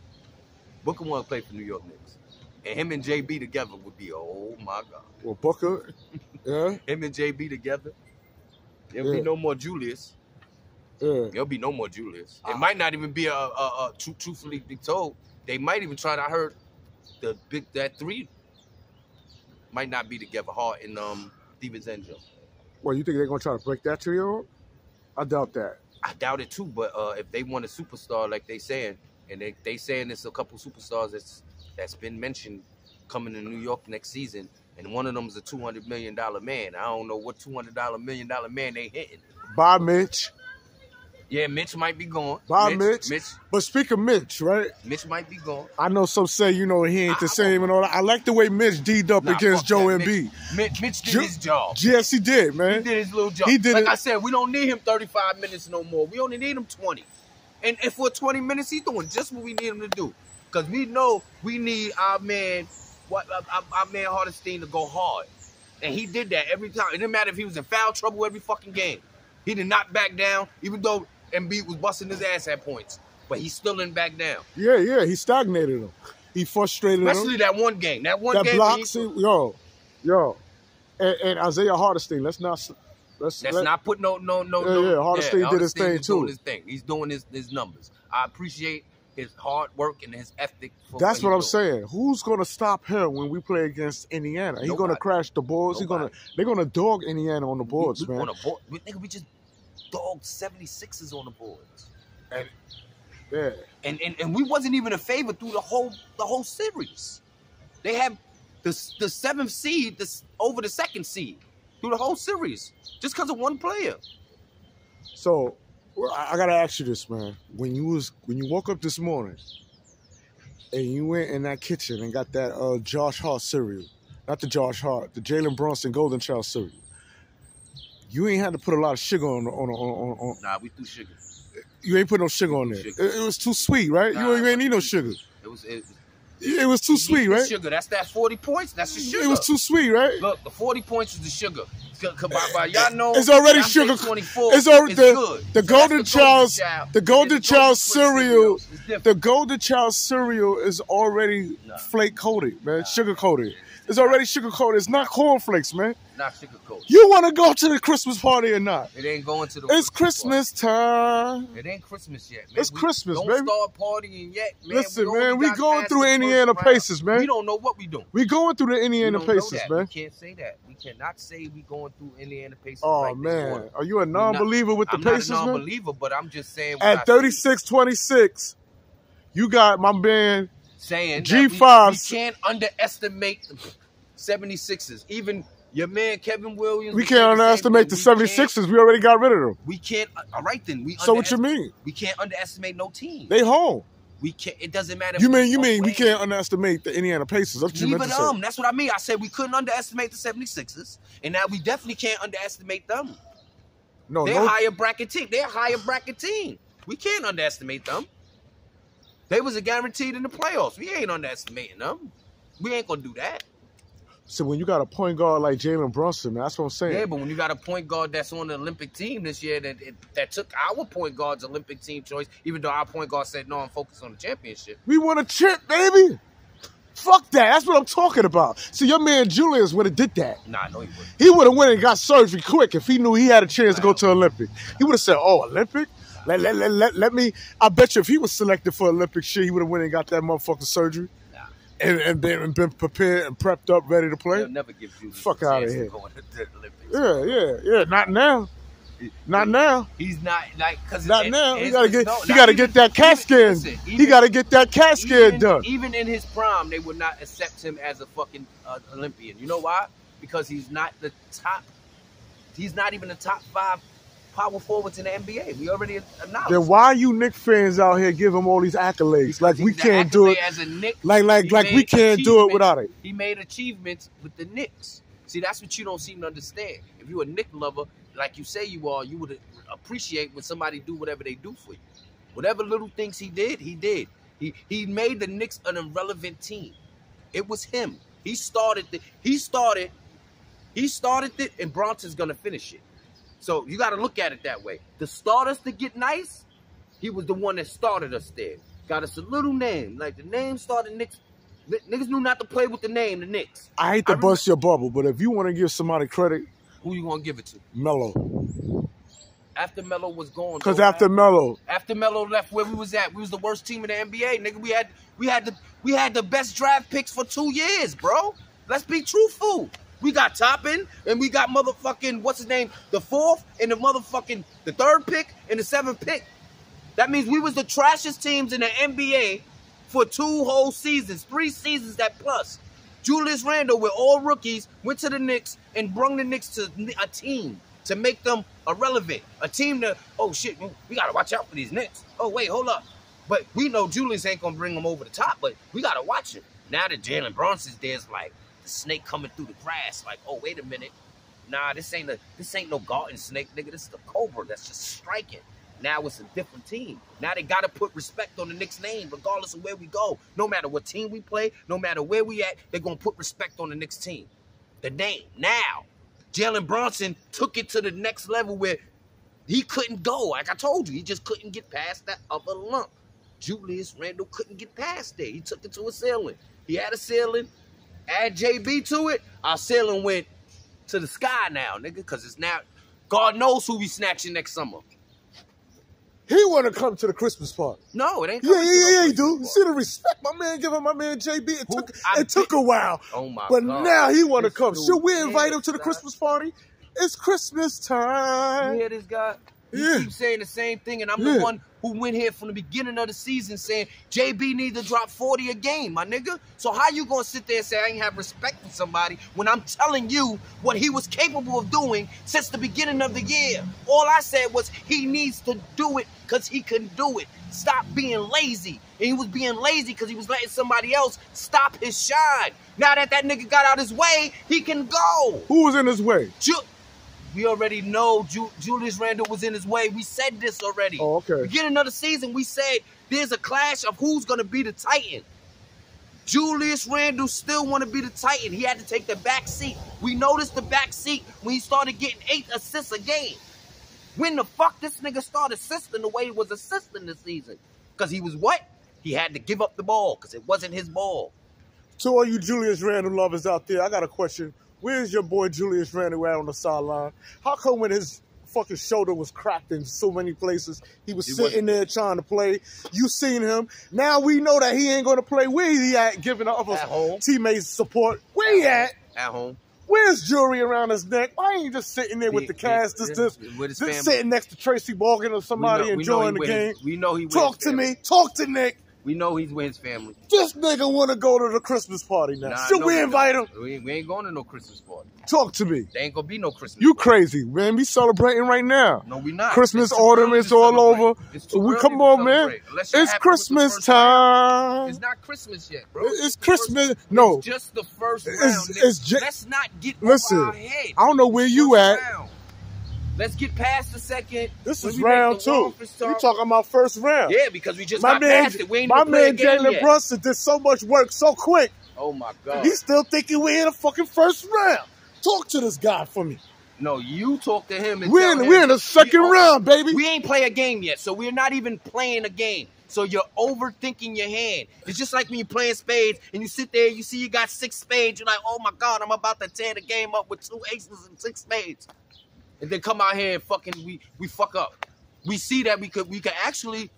Booker want to play for New York Knicks. And him and JB together would be, oh my God. Well, Booker, yeah. Him and JB together. There'll be no more Julius. Yeah. There'll be no more Julius. It might not even be truthfully be told. They might even try to hurt that three. Might not be together. Hart and DiVincenzo. Well, you think they're going to try to break that trio up? I doubt that. I doubt it too, but if they want a superstar like they saying, and they saying there's a couple superstars that's been mentioned coming to New York next season, and one of them is a $200 million man. I don't know what $200 million man they hitting. Bye, Mitch. Yeah, Mitch might be gone. Bye, Mitch. But speak of Mitch, right? Mitch might be gone. I know some say, he ain't the same and all that. I like the way Mitch D'd up against Joe Embiid. Mitch did his job. Yes, he did, man. He did his little job. He did like I said, we don't need him 35 minutes no more. We only need him 20. And for 20 minutes, he's doing just what we need him to do. Because we know we need our man Hardestein to go hard. And he did that every time. It didn't matter if he was in foul trouble every fucking game. He did not back down, even though Embiid was busting his ass at points. But he still didn't back down. Yeah. He stagnated him. He frustrated him. Especially that one game. That game. Blocks, yo. And Isaiah Hardesty, let's not put no. Hardesty did his thing too. He's doing his numbers. I appreciate his hard work and his ethic. That's what I'm saying. Who's gonna stop him when we play against Indiana? He's gonna crash the boards. They're gonna dog Indiana on the boards, man. We just dogged 76ers on the boards. And we wasn't even a favorite through the whole series. They had the 7th seed over the 2nd seed through the whole series just because of one player. So I gotta ask you this, man. When you woke up this morning and you went in that kitchen and got that Josh Hart cereal, not the Josh Hart, the Jalen Brunson Golden Child cereal, you ain't had to put a lot of sugar on. Nah, we threw sugar. You ain't put no sugar on there. It was too sweet, right? Nah, you ain't need no sugar. It was too sweet, right? Sugar. That's that 40 points. That's the sugar. It was too sweet, right? Look, the 40 points is the sugar. By y'all know, it's already sugar. 24 it's already good. The Golden Child cereal. The Golden Child cereal is already flake coated, man. Sugar coated. It's already sugar coated. It's not cornflakes, man. Not sugar coated. You want to go to the Christmas party or not? It ain't going to the. It's Christmas time. It ain't Christmas yet, man. It's Christmas, baby. Don't start partying yet, man. Listen, man, we going through Indiana Pacers, man. We don't know what we doing. We going through the Indiana Pacers, man. We can't say that. We cannot say we going through Indiana Pacers. Oh, man. Are you a non-believer with the Pacers, man? I'm not a non-believer, but I'm just saying. At 36-26, you got my man saying G5. We can't underestimate the 76ers. Even your man Kevin Williams. We can't underestimate the 76ers. We already got rid of them. We can't. All right, then. So what you mean? We can't underestimate no team. They home. We can't. It doesn't matter. You mean we can't underestimate the Indiana Pacers? That's what you meant to say. That's what I mean. I said we couldn't underestimate the 76ers, and now we definitely can't underestimate them. They're a higher bracket team. They're a higher bracket team. We can't underestimate them. They was a guaranteed in the playoffs. We ain't underestimating them. We ain't gonna do that. So when you got a point guard like Jalen Brunson, man, that's what I'm saying. Yeah, but when you got a point guard that's on the Olympic team this year that took our point guard's Olympic team choice, even though our point guard said, no, I'm focused on the championship. We won a chip, baby. Fuck that. That's what I'm talking about. See, your man Julius would have did that. Nah, no, he wouldn't. He would have went and got surgery quick if he knew he had a chance to go to Olympic. He would have said, oh, Olympic? Let me. I bet you if he was selected for Olympic shit, he would have went and got that motherfucking surgery. And been prepared and prepped up, ready to play. They'll never give you fuck out of here. Going to the Olympics. Yeah. Not now. Not now. He's not like because not now. He gotta get that CAT scan. He gotta get that CAT scan done. Even in his prime, they would not accept him as a fucking Olympian. You know why? Because he's not the top. He's not even the top 5 power forwards in the NBA. We already announced. Then why you Knicks fans out here give him all these accolades? Like we can't do it. As a Knick, like we can't do it without it. He made achievements with the Knicks. See, that's what you don't seem to understand. If you're a Knick lover, like you say you are, you would appreciate when somebody do whatever they do for you. Whatever little things he did, he did. He made the Knicks an irrelevant team. It was him. He started it, and Bronson's gonna finish it. So you got to look at it that way. To start us to get nice, he was the one that started us there. Got us a little name. Like the name started Knicks. Niggas knew not to play with the name, the Knicks. I hate to bust your bubble, but if you want to give somebody credit, who you going to give it to? Melo. After Melo was gone. Because after Melo left, where we was at, we was the worst team in the NBA. Nigga, we had the best draft picks for 2 years, bro. Let's be truthful. We got Toppin, and we got motherfucking, what's his name, the 4th, and the 3rd pick, and the 7th pick. That means we was the trashiest teams in the NBA for 2 whole seasons, 3 seasons that plus. Julius Randle, with all rookies, went to the Knicks and brung the Knicks to a team to make them irrelevant. A team that, oh shit, we got to watch out for these Knicks. Oh, wait, hold up. But we know Julius ain't going to bring them over the top, but we got to watch it. Now that Jalen Brunson's there, it's like, the snake coming through the grass, like, oh, wait a minute. Nah, this ain't no garden snake, nigga. This is the cobra that's just striking. Now it's a different team. Now they got to put respect on the Knicks name, regardless of where we go. No matter what team we play, no matter where we at, they're going to put respect on the Knicks team. the name. Now, Jalen Brunson took it to the next level where he couldn't go. Like I told you, he just couldn't get past that upper lump. Julius Randle couldn't get past there. He took it to a ceiling. He had a ceiling. Add JB to it, our ceiling went to the sky now, nigga, because it's now, God knows who we snatching next summer. He want to come to the Christmas party. No, it ain't coming he do. You see the respect my man giving my man JB? It took a while. Oh, my but God. Now he want to come. Should we invite him to the Christmas party? It's Christmas time. You hear this guy? He keeps saying the same thing, and I'm the one who went here from the beginning of the season saying JB needs to drop 40 a game, my nigga. So how you gonna sit there and say I ain't have respect for somebody when I'm telling you what he was capable of doing since the beginning of the year? All I said was he needs to do it because he can do it. Stop being lazy. And he was being lazy because he was letting somebody else stop his shine. Now that nigga got out his way, he can go. Who was in his way? We already know Julius Randle was in his way. We said this already. Oh, okay. Beginning of the season, we said there's a clash of who's going to be the Titan. Julius Randle still want to be the Titan. He had to take the back seat. We noticed the back seat when he started getting 8 assists a game. When the fuck this nigga started assisting the way he was assisting this season? Because he was what? He had to give up the ball because it wasn't his ball. To all you Julius Randle lovers out there, I got a question. Where's your boy Julius Randle at on the sideline? How come when his fucking shoulder was cracked in so many places, he was sitting there trying to play? You seen him. Now we know that he ain't going to play. Where he at giving the other teammates support? Where he at? At home. Where's jewelry around his neck? Why ain't he just sitting there with the cast? Just sitting next to Tracy Morgan or somebody enjoying the game? We know he Talk to me. Talk to Nick. We know he's with his family. This nigga want to go to the Christmas party now. Should we invite him? We ain't going to no Christmas party. Talk to me. There ain't going to be no Christmas You party. crazy, man. We celebrating right now. No, we not. Christmas, autumn, it's all over. Come on, man. It's Christmas time. It's not Christmas yet, bro. It's Christmas. No. It's just the first round. Let's not get over our head. I don't know where you at. Let's get past the second. This is round 2. You talking about first round? Yeah, because we just got past it. We ain't my man Jalen Brunson did so much work so quick. Oh my God! He's still thinking we're in the fucking first round. Talk to this guy for me. No, you talk to him. And we're in the second round, baby. We ain't play a game yet, so we're not even playing a game. So you're overthinking your hand. It's just like when you're playing spades and you sit there, you see you got 6 spades. You're like, oh my God, I'm about to tear the game up with 2 aces and 6 spades. And then come out here and fucking we fuck up. We see that we could actually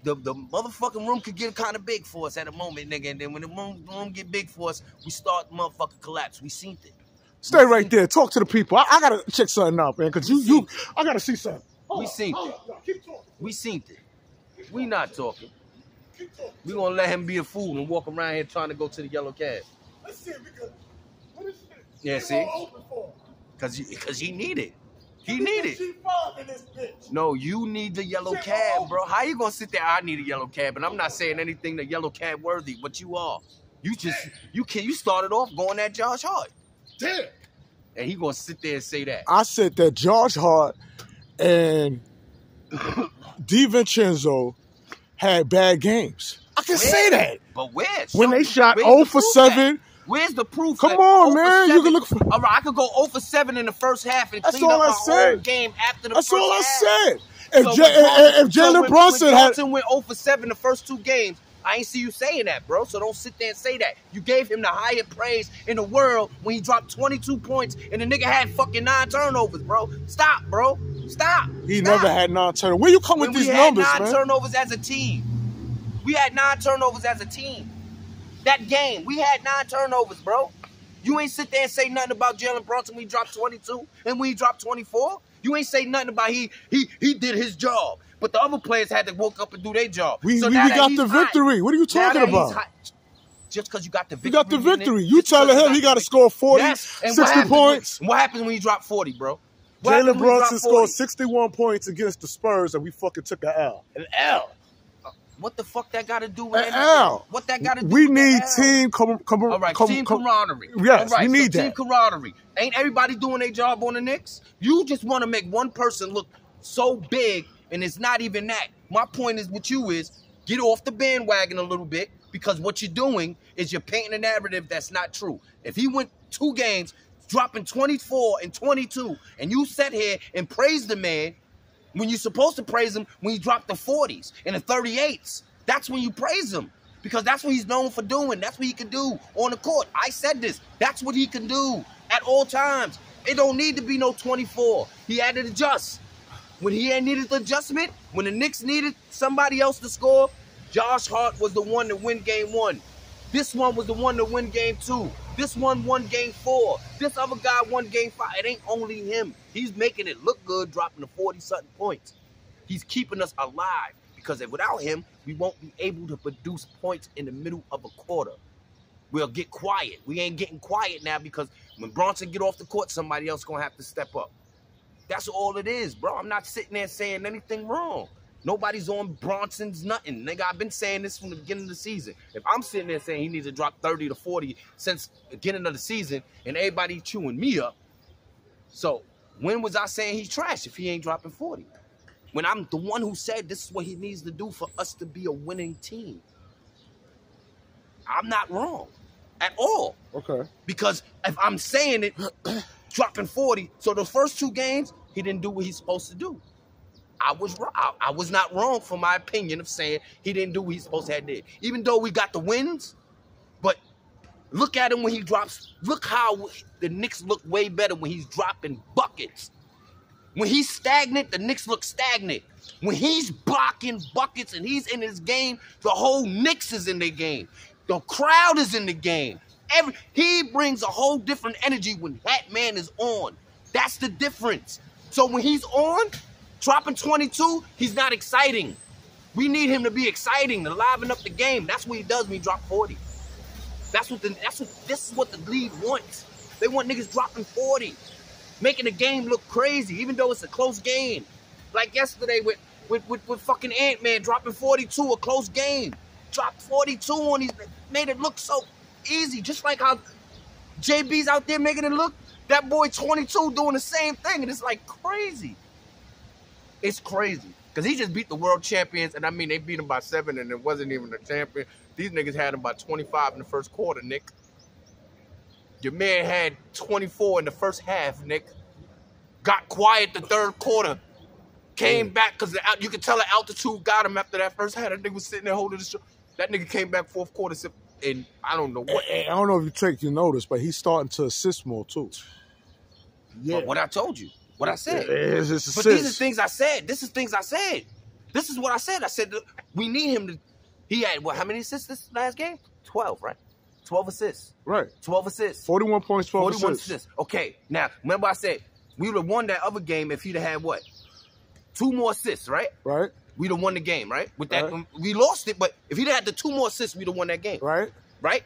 the motherfucking room could get kind of big for us at a moment, nigga. And then when the room get big for us, we start motherfucking collapse. We seen it. Stay right there. Talk to the people. I gotta check something out, man, because I gotta see something. We seen it. We seen it. We not talking. We gonna let him be a fool and walk around here trying to go to the yellow cab. Let's see if we can. What is it? Yeah, see? Because he need it. He need it. No, you need the yellow cab, bro. How you gonna sit there? I need a yellow cab, and I'm not saying anything the yellow cab worthy, but you are. You started off going at Josh Hart. Damn. And he gonna sit there and say that. I said that Josh Hart and DiVincenzo had bad games. I can say that. But where? When they shot 0 for 7. Where's the proof? Come on, man. You can look for. All right, I could go 0 for 7 in the first half and clean up my whole game after the first half. That's all I said. If Jalen Brunson had went 0 for 7 the first 2 games, I ain't see you saying that, bro. So don't sit there and say that. You gave him the highest praise in the world when he dropped 22 points and the nigga had fucking 9 turnovers, bro. Stop, bro. Stop. He never had 9 turnovers. Where you come with these numbers, man? We had 9 turnovers as a team. We had 9 turnovers as a team. That game, we had 9 turnovers, bro. You ain't sit there and say nothing about Jalen Brunson when he dropped 22 and when he dropped 24. You ain't say nothing about he did his job. But the other players had to woke up and do their job. We got the victory. What are you talking about? Just because you got the victory. You got the victory. You telling him he got to score 40, 60 points. What happens when you drop 40, bro? Jalen Brunson scored 61 points against the Spurs and we fucking took an L. An L? What the fuck that got to do with an L? What that got to do we with need team team camaraderie. Yes, we need that. Team camaraderie. Ain't everybody doing their job on the Knicks? You just want to make one person look so big, and it's not even that. My point is with you is get off the bandwagon a little bit, Because what you're doing is you're painting a narrative that's not true. If he went 2 games, dropping 24 and 22, and you sat here and praised the man when you're supposed to praise him when he dropped the 40s and the 38s, that's when you praise him. Because that's what he's known for doing. That's what he can do on the court. I said this. That's what he can do at all times. It don't need to be no 24. He had to adjust. When he had needed the adjustment, when the Knicks needed somebody else to score, Josh Hart was the one to win game 1. This one was the one to win game 2. This one won game 4. This other guy won game 5. It ain't only him. He's making it look good, dropping the 40-something points. He's keeping us alive. Because without him, we won't be able to produce points in the middle of a quarter. We'll get quiet. We ain't getting quiet now because when Brunson get off the court, somebody else going to have to step up. That's all it is, bro. I'm not sitting there saying anything wrong. Nobody's on Brunson's nothing. Nigga, I've been saying this from the beginning of the season. If I'm sitting there saying he needs to drop 30 to 40 since the beginning of the season and everybody chewing me up, so when was I saying he's trash if he ain't dropping 40? When I'm the one who said this is what he needs to do for us to be a winning team. I'm not wrong at all. Okay. Because if I'm saying it, dropping 40, so those first 2 games, he didn't do what he's supposed to do. I was wrong. I was not wrong for my opinion of saying he didn't do what he's supposed to have did. Even though we got the wins, but look at him when he drops. Look how the Knicks look way better when he's dropping buckets. When he's stagnant, the Knicks look stagnant. When he's blocking buckets and he's in his game, the whole Knicks is in their game. The crowd is in the game. He brings a whole different energy when that man is on. That's the difference. So when he's on, dropping 22, he's not exciting. We need him to be exciting, to liven up the game. That's what he does when he drops 40. This is what the league wants. They want niggas dropping 40. Making the game look crazy, even though it's a close game. Like yesterday with fucking Ant-Man dropping 42, a close game. Dropped 42 on these, made it look so easy. Just like how JB's out there making it look, that boy 22 doing the same thing, and it's like crazy. It's crazy. Because he just beat the world champions, and I mean, they beat him by 7, and it wasn't even a champion. These niggas had him by 25 in the first quarter, Nick. Your man had 24 in the first half, Nick. Got quiet the third quarter. Came back because you could tell the altitude got him after that first half. That nigga was sitting there holding the show. That nigga came back fourth quarter, and I don't know what. I don't know if you take your notice, but he's starting to assist more too. Yeah. But what I told you, what I said. But these are things I said. This is things I said. This is what I said. I said we need him to. He had what? How many assists this last game? 12, right? 12 assists. Right. 12 assists. 41 points, 12 41 assists. Okay. Now remember I said we would have won that other game if he'd have had what? 2 more assists, right? Right. We'd have won the game, right? With that, we lost it, but if he'd had the 2 more assists, we'd have won that game. Right. Right?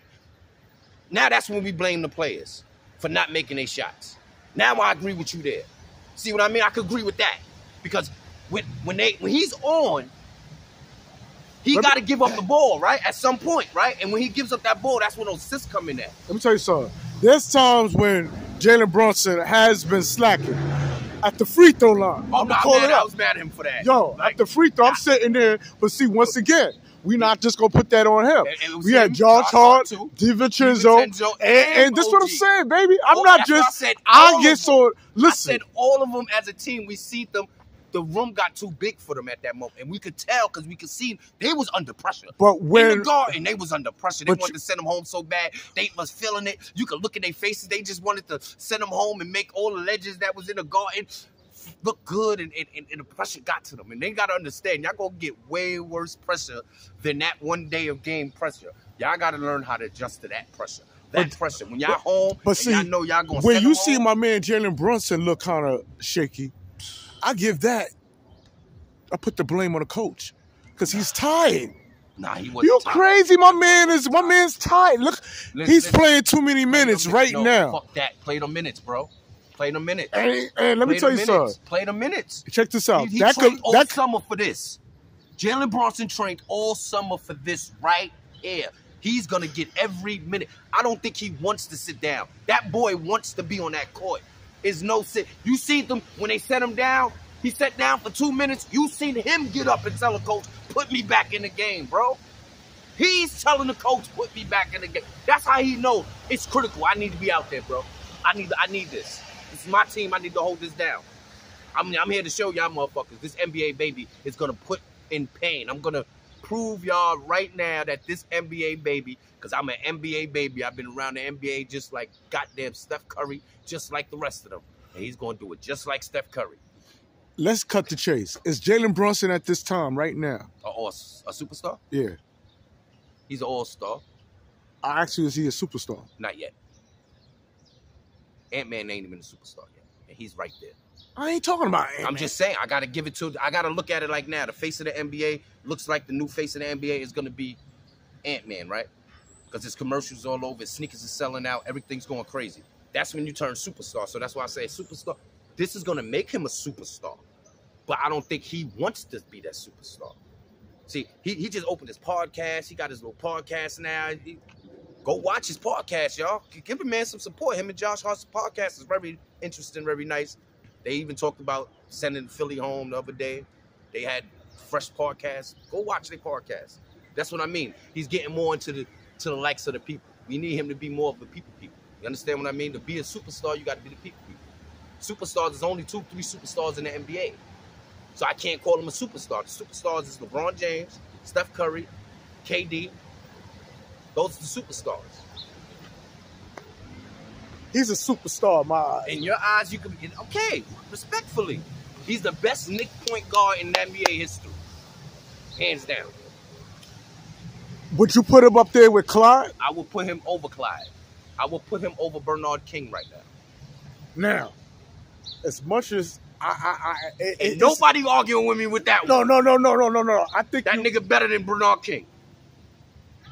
Now that's when we blame the players for not making their shots. Now I agree with you there. See what I mean? I could agree with that. Because when he's on, he got to give up the ball, right? At some point, right? And when he gives up that ball, that's when those assists come in at. Let me tell you something. There's times when Jalen has been slacking. At the free throw line. Oh, I was mad at him for that. Yo, like, at the free throw, I'm sitting there, but see, once again, we're not just going to put that on him. We had Josh Hart, DiVincenzo, and this is what I'm saying, baby. I'm not just, listen. I said all of them as a team, we see them. The room got too big for them at that moment. And we could tell because we could see they was under pressure. But when in the garden, they was under pressure. They wanted to send them home so bad. They was feeling it. You could look at their faces. They just wanted to send them home and make all the legends that was in the garden look good. And the pressure got to them. And they got to understand, y'all going to get way worse pressure than that one day of game pressure. Y'all got to learn how to adjust to that pressure. Pressure. When y'all home, but see, y'all know y'all going to when you see my man Jalen Brunson look kind of shaky, I give that. I put the blame on the coach because he's tired. Nah, he wasn't. You tired. Crazy? My man's tired. Look, he's playing too many minutes now. Fuck that. Play the minutes, bro. Play the minutes. And let me tell you something. Play the minutes. Check this out. He trained all summer for this. Jalen Brunson trained all summer for this right here. He's gonna get every minute. I don't think he wants to sit down. That boy wants to be on that court. There's no sit. You see them when they set him down. He sat down for 2 minutes. You seen him get up and tell a coach, put me back in the game, bro. He's telling the coach, put me back in the game. That's how he knows it's critical. I need to be out there, bro. I need this. This is my team. I need to hold this down. I'm here to show y'all motherfuckers. This NBA baby is going to put in pain. I'm going to prove y'all right now that this NBA baby, because I'm an NBA baby. I've been around the NBA just like goddamn Steph Curry, just like the rest of them. And he's going to do it just like Steph Curry. Let's cut the chase. Is Jalen Brunson at this time, right now? A superstar? Yeah. He's an all-star. I asked you, is he a superstar? Not yet. Ant-Man ain't even a superstar yet. And he's right there. I ain't talking about Ant-Man. I'm just saying, I got to look at it like now. The face of the NBA looks like the new face of the NBA is going to be Ant-Man, right? Because his commercials all over, his sneakers are selling out, everything's going crazy. That's when you turn superstar. So that's why I say superstar. This is going to make him a superstar. But I don't think he wants to be that superstar. See, he just opened his podcast. He got his little podcast now. Go watch his podcast, y'all. Give the man some support. Him and Josh Hart's podcast is very interesting, very nice. They even talked about sending Philly home the other day. They had fresh podcasts. Go watch their podcast. That's what I mean. He's getting more into the likes of the people. We need him to be more of the people. You understand what I mean? To be a superstar, you got to be the people. Superstars, there's only 2-3 superstars in the NBA. So I can't call him a superstar. The superstars is LeBron James, Steph Curry, KD. Those are the superstars. He's a superstar in my eyes. In your eyes, you can be, okay, respectfully. He's the best Knicks point guard in NBA history. Hands down. Would you put him up there with Clyde? I will put him over Clyde. I will put him over Bernard King right now. Now, as much as Ain't nobody arguing with me with that one. No. I think that nigga better than Bernard King.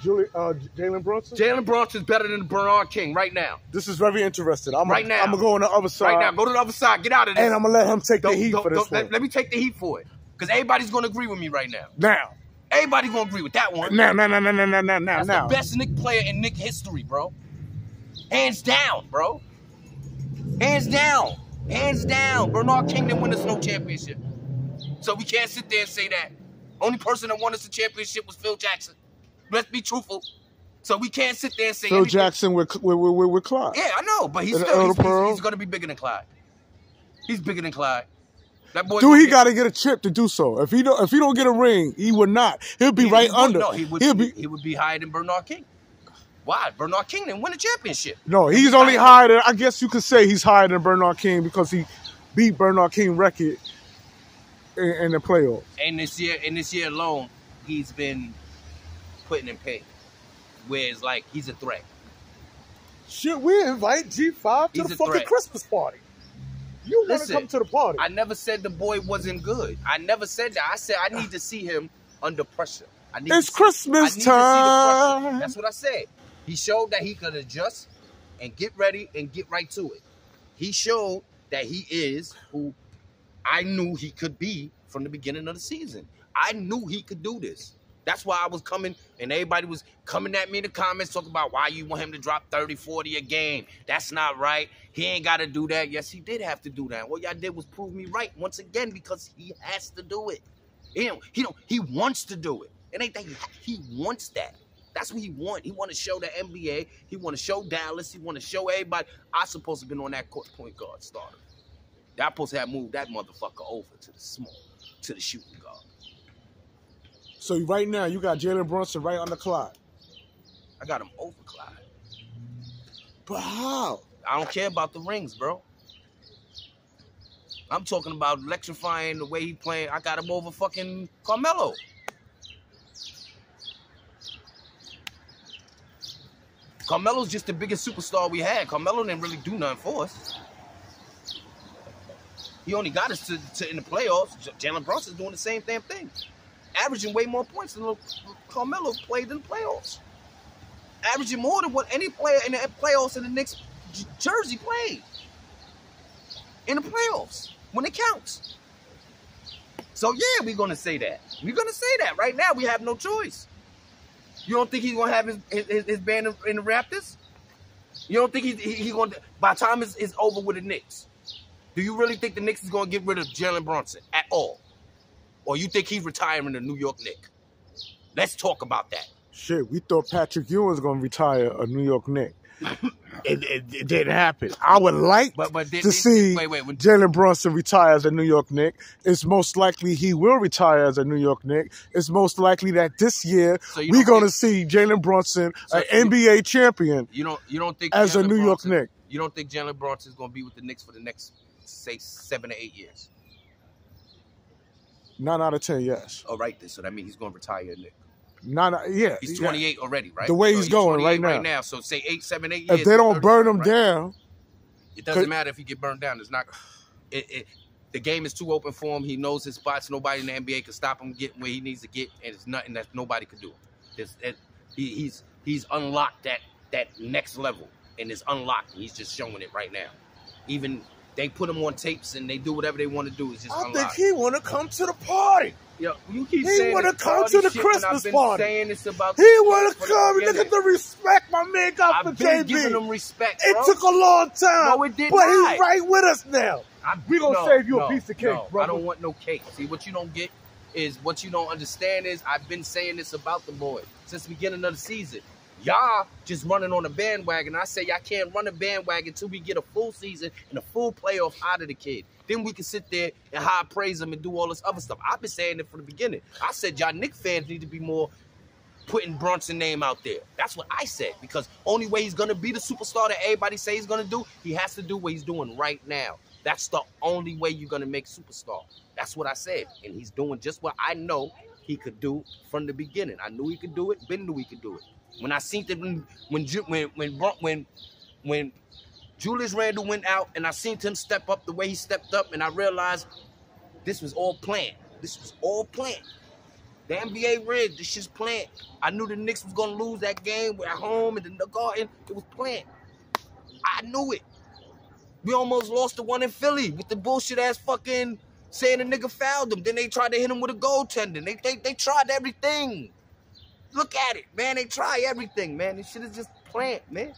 Jalen Brunson? Jalen Brunson's better than Bernard King right now. This is very interesting. I'm going to go on the other side. Right now. Go to the other side. Get out of this. And I'm going to let him take the heat for this one. Let me take the heat for it. Because everybody's going to agree with me right now. Now. Everybody's going to agree with that one. Now. That's the best Knicks player in Knicks history, bro. Hands down, bro. Hands down. Hands down. Bernard King didn't win us no championship. So we can't sit there and say that. Only person that won us the championship was Phil Jackson. Let's be truthful. So we can't sit there and say Phil Jackson with Clyde. Yeah, I know, but he's going to be bigger than Clyde. He's bigger than Clyde. That boy. Dude, he got to get a chip to do so. If he don't get a ring, he would not. He'll be right under. No, he would be higher than Bernard King. Why? Bernard King didn't win a championship. No, he's only higher than, I guess you could say he's higher than Bernard King because he beat Bernard King record in the playoffs. And this year alone, he's been putting in pain. Whereas, like, he's a threat. Shit, we invite G5 to the fucking Christmas party. You want to come to the party. I never said the boy wasn't good. I never said that. I said I need to see him under pressure. It's Christmas time. That's what I said. He showed that he could adjust and get ready and get right to it. He showed that he is who I knew he could be from the beginning of the season. I knew he could do this. That's why I was coming, and everybody was coming at me in the comments talking about why you want him to drop 30, 40 a game. That's not right. He ain't got to do that. Yes, he did have to do that. What y'all did was prove me right once again because he has to do it. He wants to do it. It ain't that he wants that. That's what he want. He want to show the NBA. He want to show Dallas. He want to show everybody. I supposed to have been on that court point guard starter. Y'all supposed to have moved that motherfucker over to the shooting guard. So right now you got Jalen Brunson right under Clyde. I got him over Clyde. But how? I don't care about the rings, bro. I'm talking about electrifying the way he playing. I got him over fucking Carmelo. Carmelo's just the biggest superstar we had. Carmelo didn't really do nothing for us. He only got us to in the playoffs. Jalen Brunson's doing the same damn thing. Averaging way more points than Carmelo played in the playoffs. Averaging more than what any player in the playoffs in the Knicks jersey played. In the playoffs. When it counts. So yeah, we're going to say that. We're going to say that. Right now, we have no choice. You don't think he's going to have his band in the Raptors? You don't think he's going to, by the time it's over with the Knicks, do you really think the Knicks is going to get rid of Jalen Brunson at all? Or you think he's retiring the New York Knicks? Let's talk about that. Shit, we thought Patrick Ewing was gonna retire a New York Knick. It didn't happen. I would like to see Jalen Brunson retire as a New York Knick. It's most likely he will retire as a New York Knick. It's most likely that this year we're going to see Jalen Brunson, an NBA champion, you don't think as a New York Knick. You don't think Jalen Brunson is going to be with the Knicks for the next, say, 7 to 8 years? 9 out of 10, yes. Oh, right. So that means he's going to retire a Knick. Yeah. He's 28 already, right? The way he's going right now. So say 8, 7, 8 years. If they don't burn him down. It doesn't matter if he get burned down. It's not. The game is too open for him. He knows his spots. Nobody in the NBA can stop him getting where he needs to get, and it's nothing that nobody can do. He's unlocked that next level, and it's unlocked. He's just showing it right now. Even they put him on tapes and they do whatever they want to do. It's just unlocked. I think he want to come to the party. Yo, you keep saying he want to come to the Christmas party. Saying this about he want to come. Look at the respect my man got for JB. I've been giving him respect, bro. It took a long time. No, it did but not. He's right with us now. We gonna save you a piece of cake, bro. I don't want no cake. See, what you don't get is what you don't understand is I've been saying this about the boy since the beginning of the season. Y'all just running on a bandwagon. I say y'all can't run a bandwagon until we get a full season and a full playoff out of the kid. Then we can sit there and high praise him and do all this other stuff. I've been saying it from the beginning. I said y'all Knicks fans need to be more putting Brunson name out there. That's what I said, because only way he's going to be the superstar that everybody say he's going to do, he has to do what he's doing right now. That's the only way you're going to make superstar. That's what I said. And he's doing just what I know he could do from the beginning. I knew he could do it. Ben knew he could do it. When I seen it, when Julius Randle went out and I seen him step up the way he stepped up, and I realized this was all planned. This was all planned. The NBA rigged. This shit's planned. I knew the Knicks was going to lose that game at home in the Garden. It was planned. I knew it. We almost lost the one in Philly with the bullshit-ass fucking saying the nigga fouled him. Then they tried to hit him with a goaltender. They tried everything. Look at it, man. They try everything, man. This shit is just planned, man.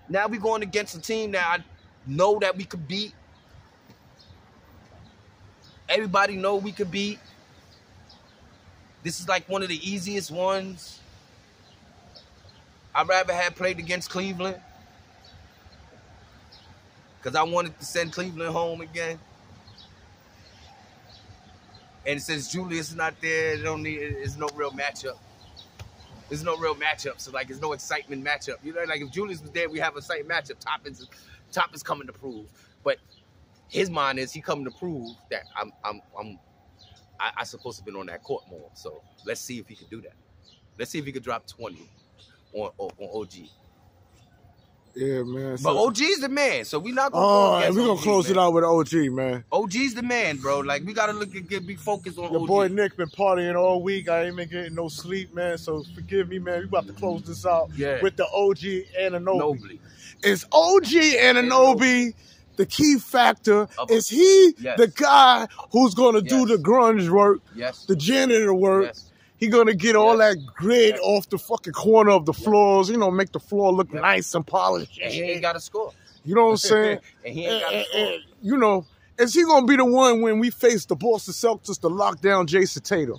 Now we going against a team that I know that we could beat. Everybody know we could beat. This is like one of the easiest ones. I'd rather have played against Cleveland, because I wanted to send Cleveland home again. And since Julius is not there, it's no real matchup. There's no real matchup, so like, there's no excitement matchup. You know, like if Julius was there, we have a exciting matchup. Top is coming to prove, but his mind is he coming to prove that I supposed to have been on that court more. So let's see if he can do that. Let's see if he could drop 20 on OG. Yeah, man. But OG's the man, so we not gonna. Oh, and we're gonna close it out with OG, man. OG's the man, bro. Like, we gotta be focused on Your OG. boy Nick been partying all week. I ain't been getting no sleep, man. So forgive me, man. We about to close this out with the OG Anunoby. Is OG Anunoby the key factor? Is he the guy who's gonna do the grunge work, the janitor work? Yes. He gonna get all that grit off the fucking corner of the floors, you know, make the floor look nice and polished. And he ain't got to score. You know what I'm saying? And he ain't got to score. You know, is he gonna be the one when we face the Boston Celtics to lock down Jason Tatum?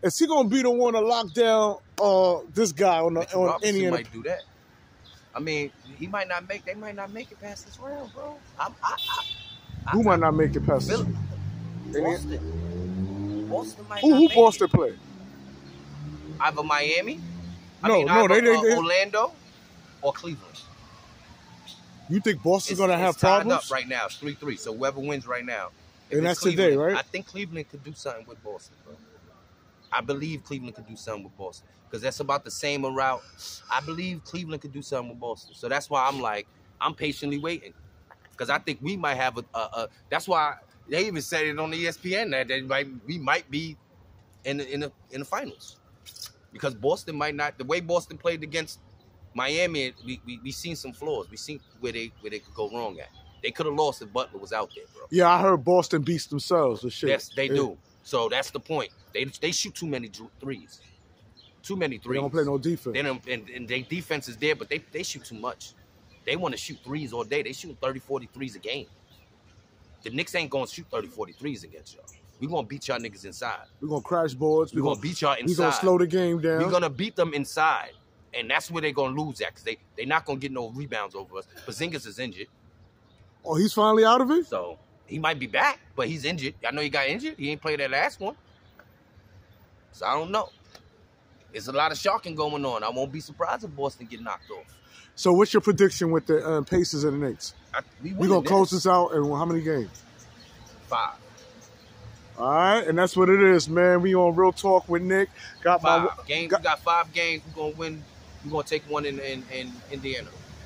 Is he gonna be the one to lock down this guy on Indiana? Might do that. I mean, he might not make. They might not make it past this round, bro. Who might not make it past this round? Boston might. Who Boston play? Either Miami, they Orlando, or Cleveland. You think Boston's gonna have problems? Up right now, it's 3-3. So whoever wins right now, and that's today, right? I think Cleveland could do something with Boston, bro. I believe Cleveland could do something with Boston, because that's about the same route. I believe Cleveland could do something with Boston, so that's why I'm patiently waiting, because I think we might have a. That's why they even said it on the ESPN that we might be in the finals. Because Boston might not, the way Boston played against Miami, we seen some flaws. We seen where they could go wrong at. They could have lost if Butler was out there, bro. Yeah, I heard Boston beats themselves and shit. Yes, they do. So that's the point. They shoot too many threes. Too many threes. They don't play no defense. And their defense is there, but they shoot too much. They want to shoot threes all day. They shoot 30, 40 threes a game. The Knicks ain't going to shoot 30, 40 threes against y'all. We're going to beat y'all niggas inside. We're going to crash boards. We're going to beat y'all inside. We're going to slow the game down. We're going to beat them inside. And that's where they're going to lose at because they're not going to get no rebounds over us. Porzingis is injured. Oh, he's finally out of it? So he might be back, but he's injured. I know he got injured. He ain't played that last one. So I don't know. There's a lot of shocking going on. I won't be surprised if Boston get knocked off. So what's your prediction with the Pacers and the Knicks? We're going to close this out in how many games? 5. All right, and that's what it is, man. We on Real Talk with Nick. Got 5 games. We got 5 games. We're going to win. We're going to take one in Indiana.